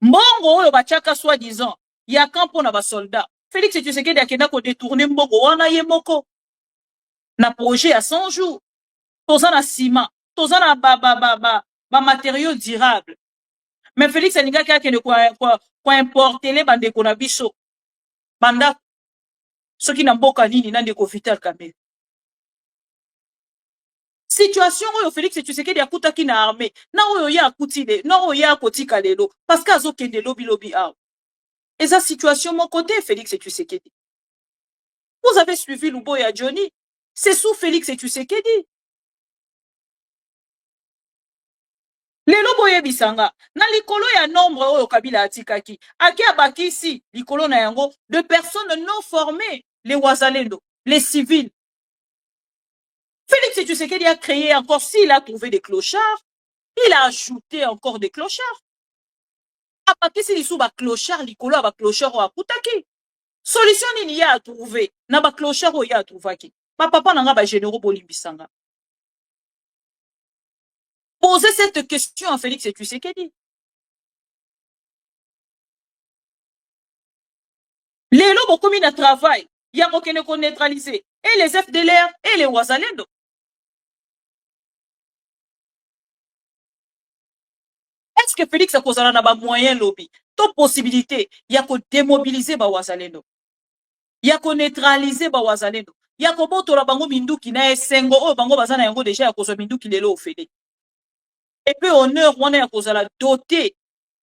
Mbongo oyo ba chaka soi-disant, ya camp pour na ba soldats. Félix Tshisekedi a kenda ko détourner mbongo wana ye moko. Na projet à 100 jours. Tozana na ciment, tozana na matériaux durables. Mais Félix alinga kaka ne quoi importer les bande ko na biso. Banda soki na mboka nini na ndeko Vital Kamerhe. Situation oyo Félix Tshisekedi akutaki na armée, na oyo ya akutile, na oyo ya kotika lelo parce que azokende lobi aw. Et sa situation mon côté Félix Tshisekedi. Vous avez suivi Luboya Johnny, c'est sous Félix Tshisekedi. Lelo boye bisanga, na likolo ya nombre oyo Kabila atikaki, aki abakisi likolo na yango de personnes non formées, les Wazalendo, les civils. Félix Tshisekedi a créé encore, s'il a trouvé des clochards, il a ajouté encore des clochards. Abakisi lisou ba clochard likolo ba clochard o akutaki. Solution nini ya a trouvé, na ba clochard o ya a trouvaki. Papa nanga ba généraux bolimbisanga. Posez cette question à Félix Tshisekedi. Les lobos comme ils travaillent, il y a aucun qu'on neutraliser. Et les FDLR et les Wazalendo. Est-ce que Félix a causé un moyen lobby? Toute possibilité, il y a qu'on démobiliser ba Wazalendo. Il y a qu'on neutraliser ba Wazalendo. Il y a qu'on boto la bango mindu qui na esengo o bango bazana yango déjà ya kozo mindu qui lelo ofele. Et puis honneur wana ya kozala doté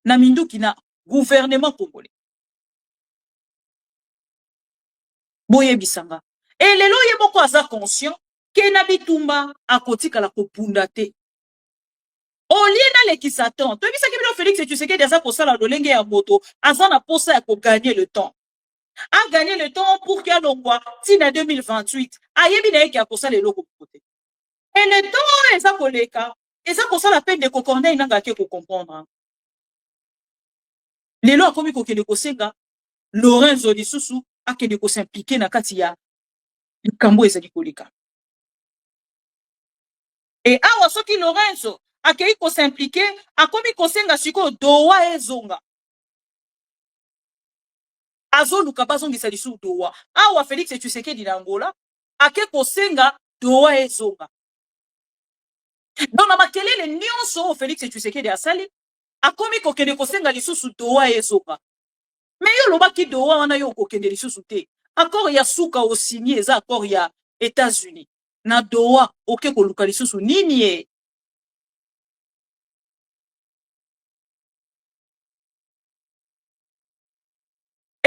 na mindu ki na gouvernement congolais. Boye bisanga. Et lelo ye moko aza conscient ke na bitumba akotika la kopunda te. Olina le kisatan. To bisa kibilo Félix Tshisekedi aza kosala lolenge ya moto, aza na posa ya ko gagner le temps. A gagner le temps pour que l'ongwa tina 2028 ayebi na yeki akosala eloko kote. Et le temps eza koleka. Et ça, pour ça, la peine de Kokorne, il n'a qu'à comprendre. Les lois comme il Kosenga, Lorenzo di Susu, a qu'il s'impliquer dans Katia, le Kambo et Sadikolika. Et à ce qui Lorenzo, a qu'il s'impliquer, a comme il Kosenga, Siko, Dowa et Zonga. Azo Lukabazongi Sadisu, Dowa. Awa Félix et Tshisekedi d'Angola, a qu'il Kosenga, Dowa et Zonga. Donc, na makelele nyonso Félix Tshisekedi asali akomi kokende kosenga lisusu doa ezoka. Mais yo lobaki doa wana yo kokende lisusu te. Accord ya suka o signé eza accord ya États-Unis. Na doa oke koluka lisusu nini e?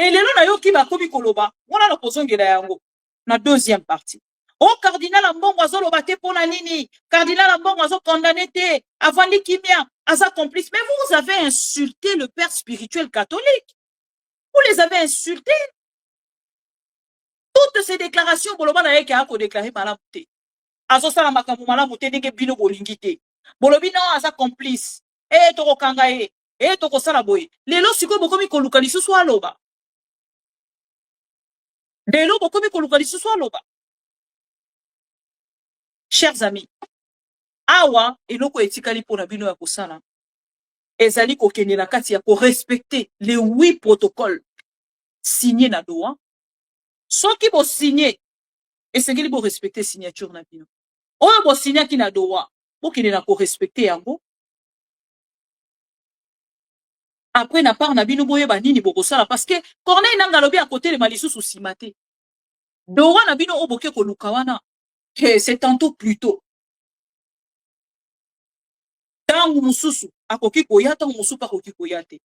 Et lelo na yoki ba komi koloba, wana na kozongela yango na deuxième partie. Oh cardinal Mbongo azoloba te pona nini? Cardinal Mbongo azo condamné te, avandi kimia, aza complice. Mais vous avez insulté le père spirituel catholique. Vous les avez insultés. Toutes ces déclarations, boloba na yeke ako déclarer malamu te. Azo sala makambo malamu te ndenge bino bolingi te. Bolobi na aza complice. Toko kanga toko sala boye. Lelo siko bokomi koluka lisusu aloba. Lelo bokomi koluka lisusu aloba. Chers amis, awa eloko etikali pona bino ya kosala. Ezali kokende na kati ya ko respecter les 8 protocoles signés na Doha. Soki bo signé, esengeli bo respecter signature na bino. Oyo bo signé ki na Doha, bo kende na ko respecter yango. Après na part na bino boye ba nini bo kosala parce que Corneille nanga lobi à côté de malisusu simate. Doha na bino oboke ko lukawana. C'est tantôt plus tôt. Tangu mususu akoki koya tangu mususu pa koki koya te.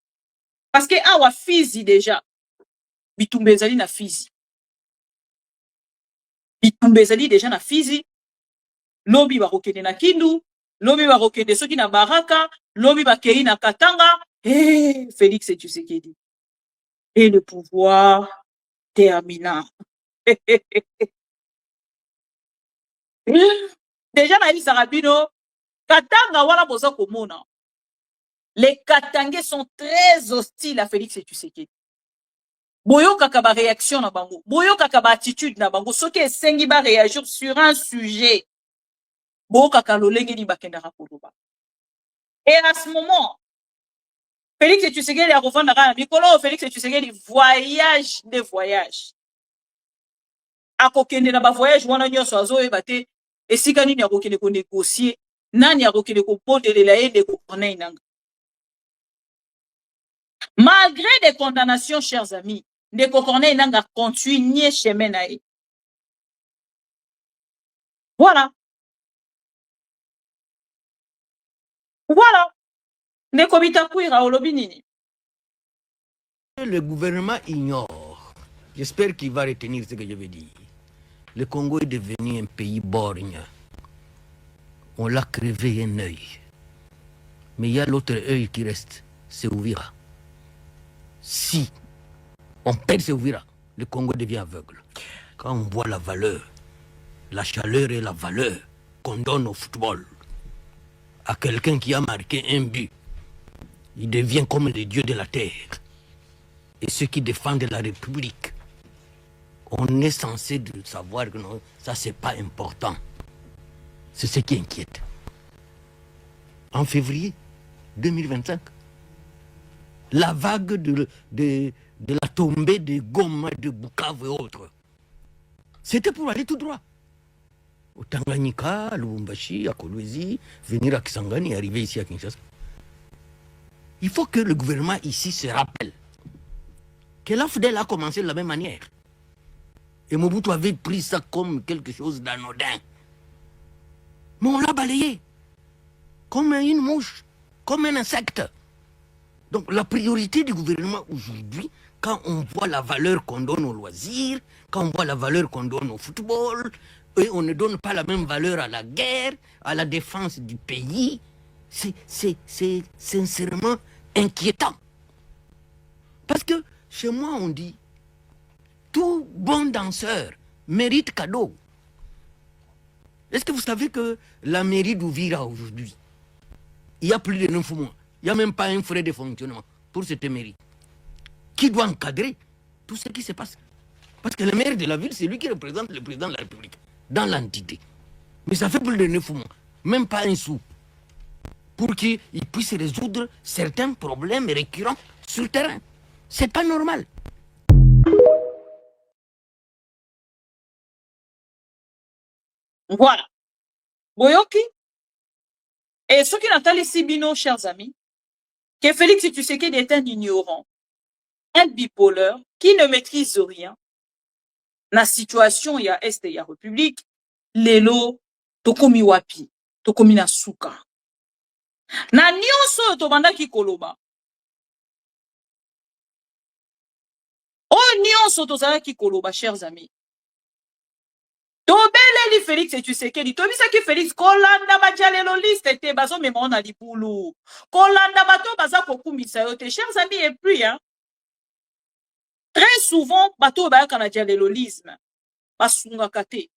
Parce que awa fizi déjà bitumba ezali na fizi. Bitumba ezali déjà na fizi. Lobi ba kokende na Kindu, lobi ba kokende soki na Baraka, lobi ba kei na Katanga. Félix Tshisekedi. Et le pouvoir termina. Déjà na Sarabino, Katanga wana boza komona. Les Katangais sont très hostiles à Félix Tshisekedi. Boyo kakaba réaction na bango, boyo kakaba attitude na bango, soki esengi ba réagir sur un sujet. Boyo kakalolenge ni bakenda rakoloba. Et à ce moment, Félix Tshisekedi a refondé na mikolo, Félix Tshisekedi voyage de voyage. Akokende na ba voyage wana nyonso azoyeba te esika nini akokende ko négocier, nani akokende ko pondelela yende ko Corneille nanga. Malgré des condamnations, chers amis, Ndeko Corneille nanga continué chemin na ye. Voilà. Voilà. Ndeko Bitakwira olobi nini? Le gouvernement ignore. J'espère qu'il va retenir ce que je veux dire. Le Congo est devenu un pays borgne. On l'a crevé un œil. Mais il y a l'autre œil qui reste, c'est Ouvira. Si on perd ce Ouvira, le Congo devient aveugle. Quand on voit la valeur, la chaleur et la valeur qu'on donne au football à quelqu'un qui a marqué un but, il devient comme le dieu de la terre. Et ceux qui défendent la République, on est censé savoir que non, ça c'est pas important. C'est ce qui inquiète. En février 2025, la vague de la tombée de Goma, de Bukavu et autres, c'était pour aller tout droit. Au Tanganyika, à Lubumbashi, à Kolwezi, venir à Kisangani et arriver ici à Kinshasa. Il faut que le gouvernement ici se rappelle que l'AFDEL a commencé de la même manière. Et Mobutu avait pris ça comme quelque chose d'anodin. Mais on l'a balayé comme une mouche, comme un insecte. Donc la priorité du gouvernement aujourd'hui, quand on voit la valeur qu'on donne aux loisirs, quand on voit la valeur qu'on donne au football, et on ne donne pas la même valeur à la guerre, à la défense du pays, c'est sincèrement inquiétant. Parce que chez moi on dit, tout bon danseur mérite cadeau. Est-ce que vous savez que la mairie d'Ouvira aujourd'hui, il y a plus de 9 mois, il n'y a même pas un frais de fonctionnement pour cette mairie. Qui doit encadrer tout ce qui se passe? Parce que le maire de la ville, c'est lui qui représente le président de la République dans l'entité. Mais ça fait plus de 9 mois, même pas un sou, pour qu'il puisse résoudre certains problèmes récurrents sur le terrain. C'est pas normal. Voilà. Boyoki. Et ce qui n'entend les Sibino, chers amis, que Félix Tshisekedi est un ignorant, un bipolaire, qui ne maîtrise rien. La situation, il y a Est et il y a République, lelo, tokomi wapi, tokomi na suka. Na nyonso tobanda ki koloba. Oh, nyonso tozalaki koloba, chers amis. Tobeleli Félix et Tshisekedi. Tobisaki Félix kolanda bajalelo liste te bazo mema na libulu. Kolanda bato baza kokumisa yo te. Chers amis, et puis, hein, très souvent, bato bayaka na dialelolisme. Basungaka te.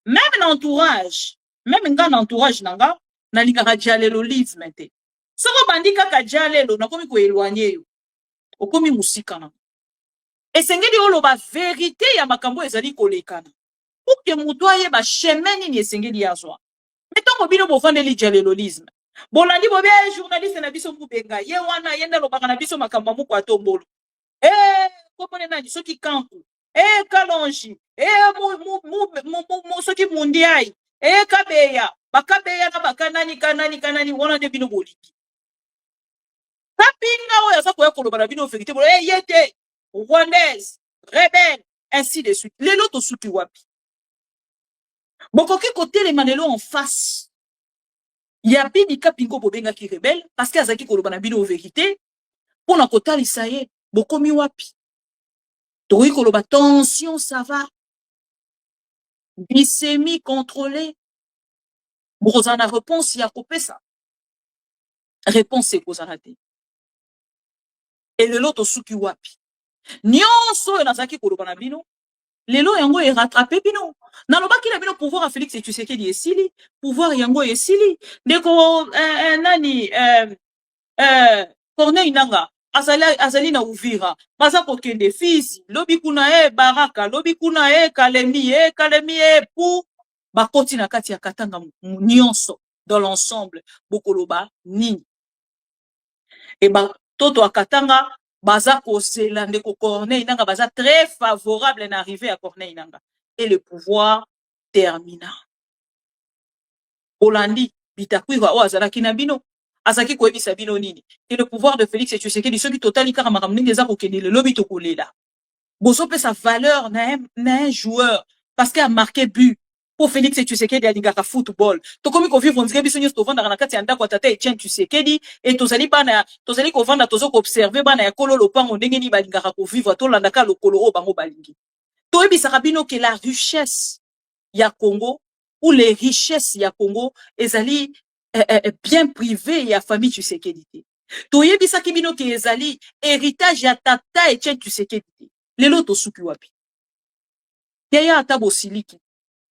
Même l'entourage, même nga l'entourage nanga, na lingaka dialelolisme te. Soko bandi kaka dialelo, nakomi ko éloigner yo. Okomi musika na. Esengeli oloba vérité ya makambo ezali kolekana. Pour que mutoye ba chemin nini esengeli yazwa. Mettons mobile bovandeli dialelolisme. Bolandi bobe journaliste na biso mubenga. Ye wana yenda lobaka na biso makambo muko atombolo. Komone nani soki kanku. Kalonji. Soki mundiai. Kabeya. Bakabeya na kanani wana de bino boliki. Kapinga oya sa koya koloba na bino vérité bolo. Yete. Rwandaise, rebelle, ainsi de suite. Les lots suki wapi. Bokoki côté les manelo en face. Yabi ni kapingo bobenga ki rebelle parce que azaki koloba na bino vérité. Pour na kota lisaye, bokomi wapi. Tori koloba tension ça va. Glycémie contrôlée. Brozana réponse ya kopé ça. Réponse c'est kozarate. Et le lot suki wapi. Nyonso enazaki koloba na bino lelo yango e rattraper bino nalobaki na bino pouvoir a Félix et Tshisekedi esili pouvoir yango esili ndeko nani Corneille Nanga azali na Uvira baza kokende Fizi lobi kuna Baraka lobi kuna Kalemi pour bakoti na kati ya Katanga nyonso dans l'ensemble bokoloba nini et ba toto akatanga baza kosela ndeko Corneille Nanga baza très favorable en arrivée à Corneille Nanga et le pouvoir termina Olandi bitakwira o azalaki na bino azaki koyebisa bino nini et le pouvoir de Félix et Tshisekedi soki totali kaka makambo ndenge eza kokende le lobi tokolela bozo pe sa valeur na un joueur parce qu'il a marqué but pour Félix et Tshisekedi alingaka football tokomi ko vivre ndike biso nyonso tovanda na kati ya ndako tata Etienne Tshisekedi et tozali ko vanda tozo ko observer bana ya kolo lopango ndenge ni balingaka ko vivre to landaka lokolo o bango balingi toyebisaka bino que la richesse ya Congo ou les richesses ya Congo ezali bien privé ya famille Tshisekedi toyebisaki bino que ezali héritage ya tata Etienne Tshisekedi lelo tosuki wapi yaya atabo siliki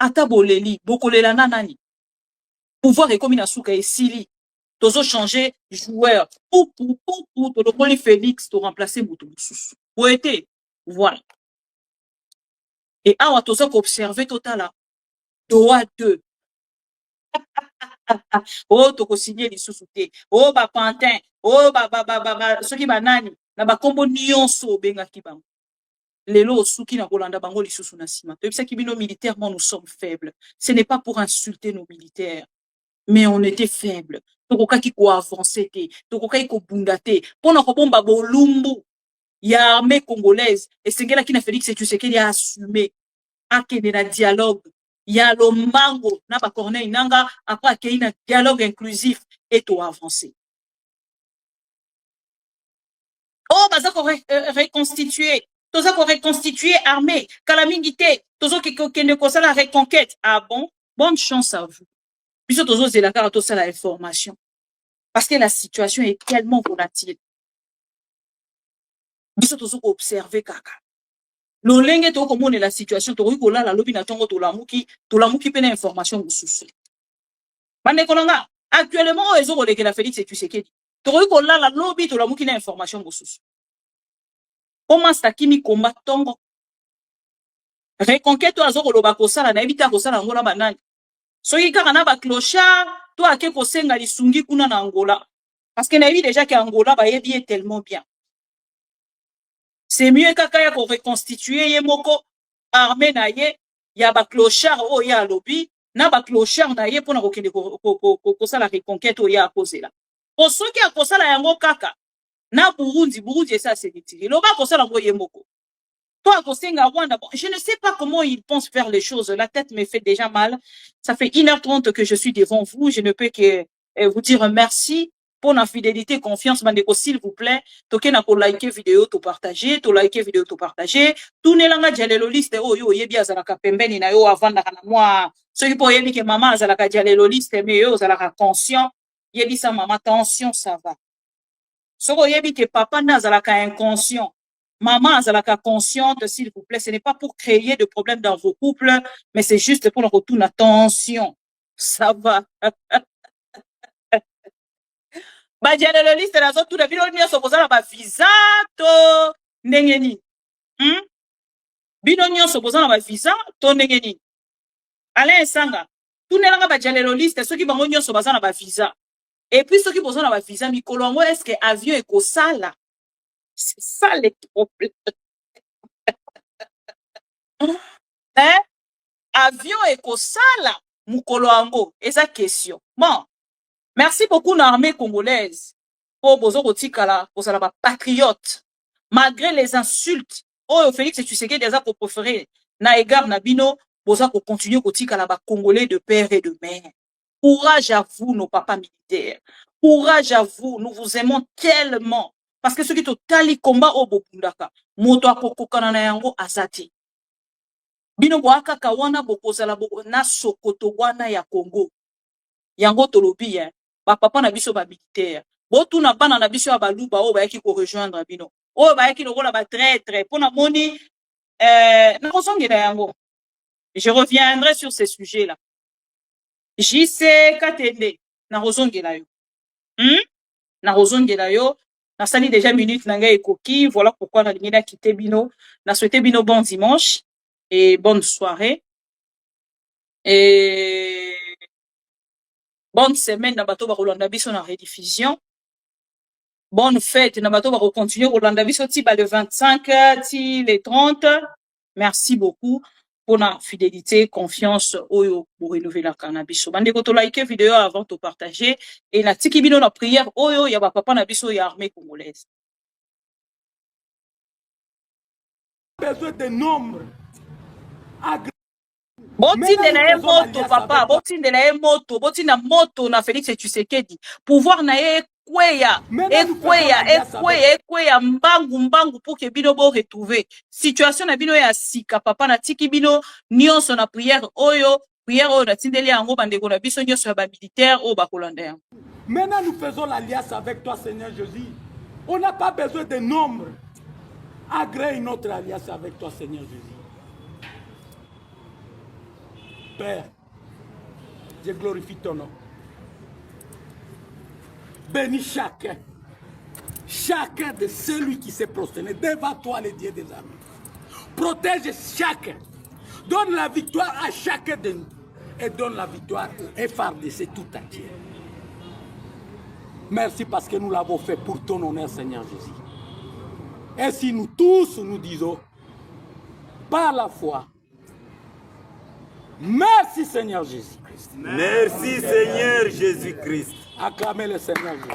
atabo leli bokolela nani pouvoir ekomi na suka esili tozo changer joueur pour tolokoli Félix to remplacer mutu mususu poete voilà et awa tozo ko observer totala droit 2 oh toko signer lisusu te oh ba Pantin oh ba soki banani na ba kombo nyonso bengaki bango lelo suki na kolanda bango lisusu na sima toyebisaki bino militairement nous sommes faibles ce n'est pas pour insulter nos militaires mais on était faibles tokokaki ko avancer te tokokaki ko bunda te pona ko bomba bolumbu ya armée congolaise esengelaki na Félix Tshisekedi a assumé akende na dialogue ya lombango na ba Corneille Nanga après akei na dialogue inclusif et to avancer oh baza ko reconstituer toza ko reconstituer armée kalamingité tozo kende ko sala reconquête ah bon bonne chance à vous biso tozo zela kara to sala information parce que la situation est tellement volatile biso tozo ko observer kaka lolenge to komone la situation to ko la lobi na tongo to lamuki pena information mususu bande kolanga actuellement ezo ko lekela Félix et Tshisekedi to ko la lobi to lamuki na information mususu comment stakimi combat tongo reconquête to azo ko loba ko sala na ebita ko sala ngola banani soki kaka na ba clochard to ake ko senga lisungi kuna na Angola parce que na yebi déjà que Angola ba yebi tellement bien. C'est mieux kaka ya ko reconstituer ye moko armée na ye ya ba clochard o ya lobby na ba clochard na ye pona ko kende ko sala reconquête o ya kozela. O soki akosala yango kaka na Burundi esa se retire. Lo ba kosala ngo ye moko. Toi kosenga Rwanda, bon, je ne sais pas comment ils pensent faire les choses. La tête me fait déjà mal. Ça fait 1h30 que je suis devant vous. Je ne peux que vous dire merci pour la fidélité, confiance, bandeko, s'il vous plaît, toke na ko liker vidéo, to partager, to liker vidéo, to partager. Tourne langa dialelo liste, oh yo, yebi azalaka pembeni na yo avanda na moi. Ceux qui pour yebi que maman azalaka dialelo liste, mais yo azalaka conscient, yebi sa maman, tension, ça va. Soko yebi que papa nazalaka inconscient. Maman azalaka consciente, s'il vous plaît, ce n'est pas pour créer de problèmes dans vos couples, mais c'est juste pour le retour d'attention. Ça va. Ba dialelo liste na zo tout de bino nyonso kozala ba visa to ndenge nini. Bino nyonso kozala ba visa to ndenge nini. Alain Sanga, tunelanga ba dialelo liste soki bango nyonso bazana ba visa. Et puis soki bozana ba visa mikolo yango est-ce que avion ekosala? C'est ça le problème. Hein? Avion ekosala mukolo yango, eza question. Bon. Merci beaucoup l'armée congolaise pour bozo kotikala kozala ba patriote malgré les insultes. Oh Félix Tshisekedi déjà ko préféré na égard na bino bozo ko continuer kotikala ba congolais de père et de mère. Courage à vous nos papas militaires. Courage à vous, nous vous aimons tellement parce que ceux qui totali combat au bokundaka moto akokokana na yango azati. Bino boaka kawana bokozala na sokoto wana ya Congo. Yango tolobi hein. Ba papa na biso ba militaire. Botu na bana na biso ya baluba o ba yaki ko rejoindre bino. O ba yaki lokola ba traître pona moni na kosongela yango. Je reviendrai sur ces sujets là. JC Katende na kosongela yo. Na kosongela yo. Na sali déjà minute na ngai ekoki, voilà pourquoi na lingina quitter bino. Na souhaité bino bon dimanche et bonne soirée. Et bonne semaine na bato ba Rolanda biso na rediffusion. Bonne fête na bato ba continuer Rolanda biso ti ba le 25 ti le 30. Merci beaucoup pour la fidélité, confiance oyo pour renouveler la cannabis. Bande ko to like vidéo avant de partager et na tiki bino na prière oyo ya ba papa na biso ya armée congolaise. Besoin de nombre. Botinde na moto papa, botinde na moto, botinda moto na Félix Tshisekedi. Pouvoir na ekweya mbangu pour que bino bo retrouver. Situation na bino ya sika papa na tiki bino nyonso na prière oyo na tindeli yango bandeko na biso nyonso ya ba militaire o ba kolanda. Maintenant nous faisons l'alliance avec toi Seigneur Jésus. On n'a pas besoin de nombre. Agrée une autre alliance avec toi Seigneur Jésus. Père, je glorifie ton nom. Bénis chacun de celui qui s'est prosterné devant toi, le Dieu des armées. Protège chacun. Donne la victoire à chacun de nous. Et donne la victoire au FARDC tout entier. Merci parce que nous l'avons fait pour ton honneur, Seigneur Jésus. Et si nous tous nous disons, par la foi, merci Seigneur Jésus-Christ. Merci Seigneur Jésus-Christ. Acclamez le Seigneur Jésus.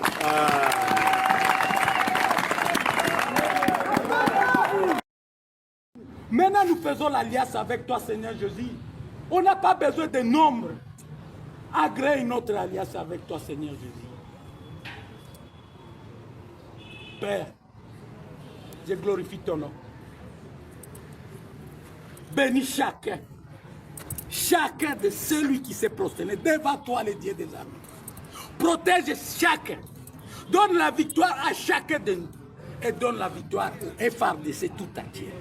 Maintenant nous faisons l'alliance avec toi Seigneur Jésus. On n'a pas besoin de nombre. Agrée une autre alliance avec toi Seigneur Jésus. Père, je glorifie ton nom. Bénis chacun de celui qui s'est prosterné devant toi, le Dieu des armées. Protège chacun. Donne la victoire à chacun de nous. Et donne la victoire au FARDC tout entier.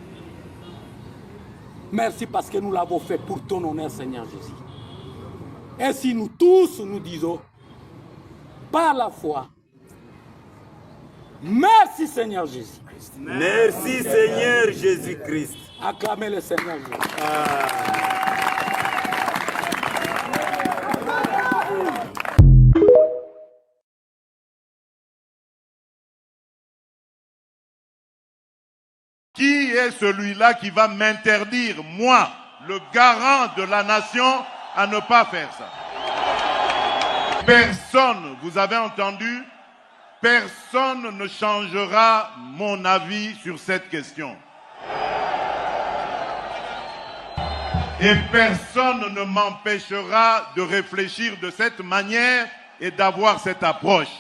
Merci parce que nous l'avons fait pour ton honneur, Seigneur Jésus. Et si nous tous nous disons, par la foi, merci Seigneur Jésus-Christ. Merci Seigneur Jésus-Christ. Acclamez le Seigneur Jésus. Qui est celui-là qui va m'interdire, moi, le garant de la nation, à ne pas faire ça? Personne, vous avez entendu, personne ne changera mon avis sur cette question. Et personne ne m'empêchera de réfléchir de cette manière et d'avoir cette approche.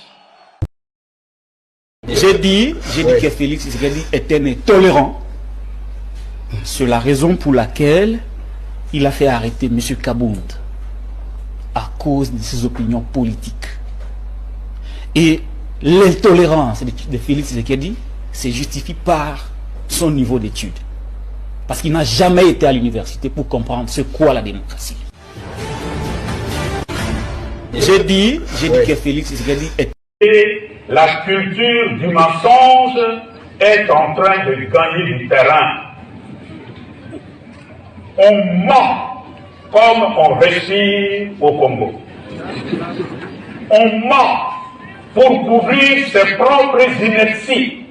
J'ai dit que Félix Tshisekedi est un intolérant. C'est la raison pour laquelle il a fait arrêter M. Kabound à cause de ses opinions politiques. Et l'intolérance de Félix Tshisekedi se justifie par son niveau d'études. Parce qu'il n'a jamais été à l'université pour comprendre ce qu'est la démocratie. J'ai dit que Félix Tshisekedi est... Et la culture du mensonge est en train de gagner du terrain. On ment comme on réussit au Congo. On ment pour couvrir ses propres inerties.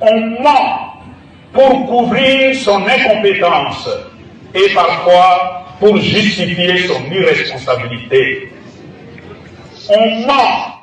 On ment pour couvrir son incompétence et parfois pour justifier son irresponsabilité. On ment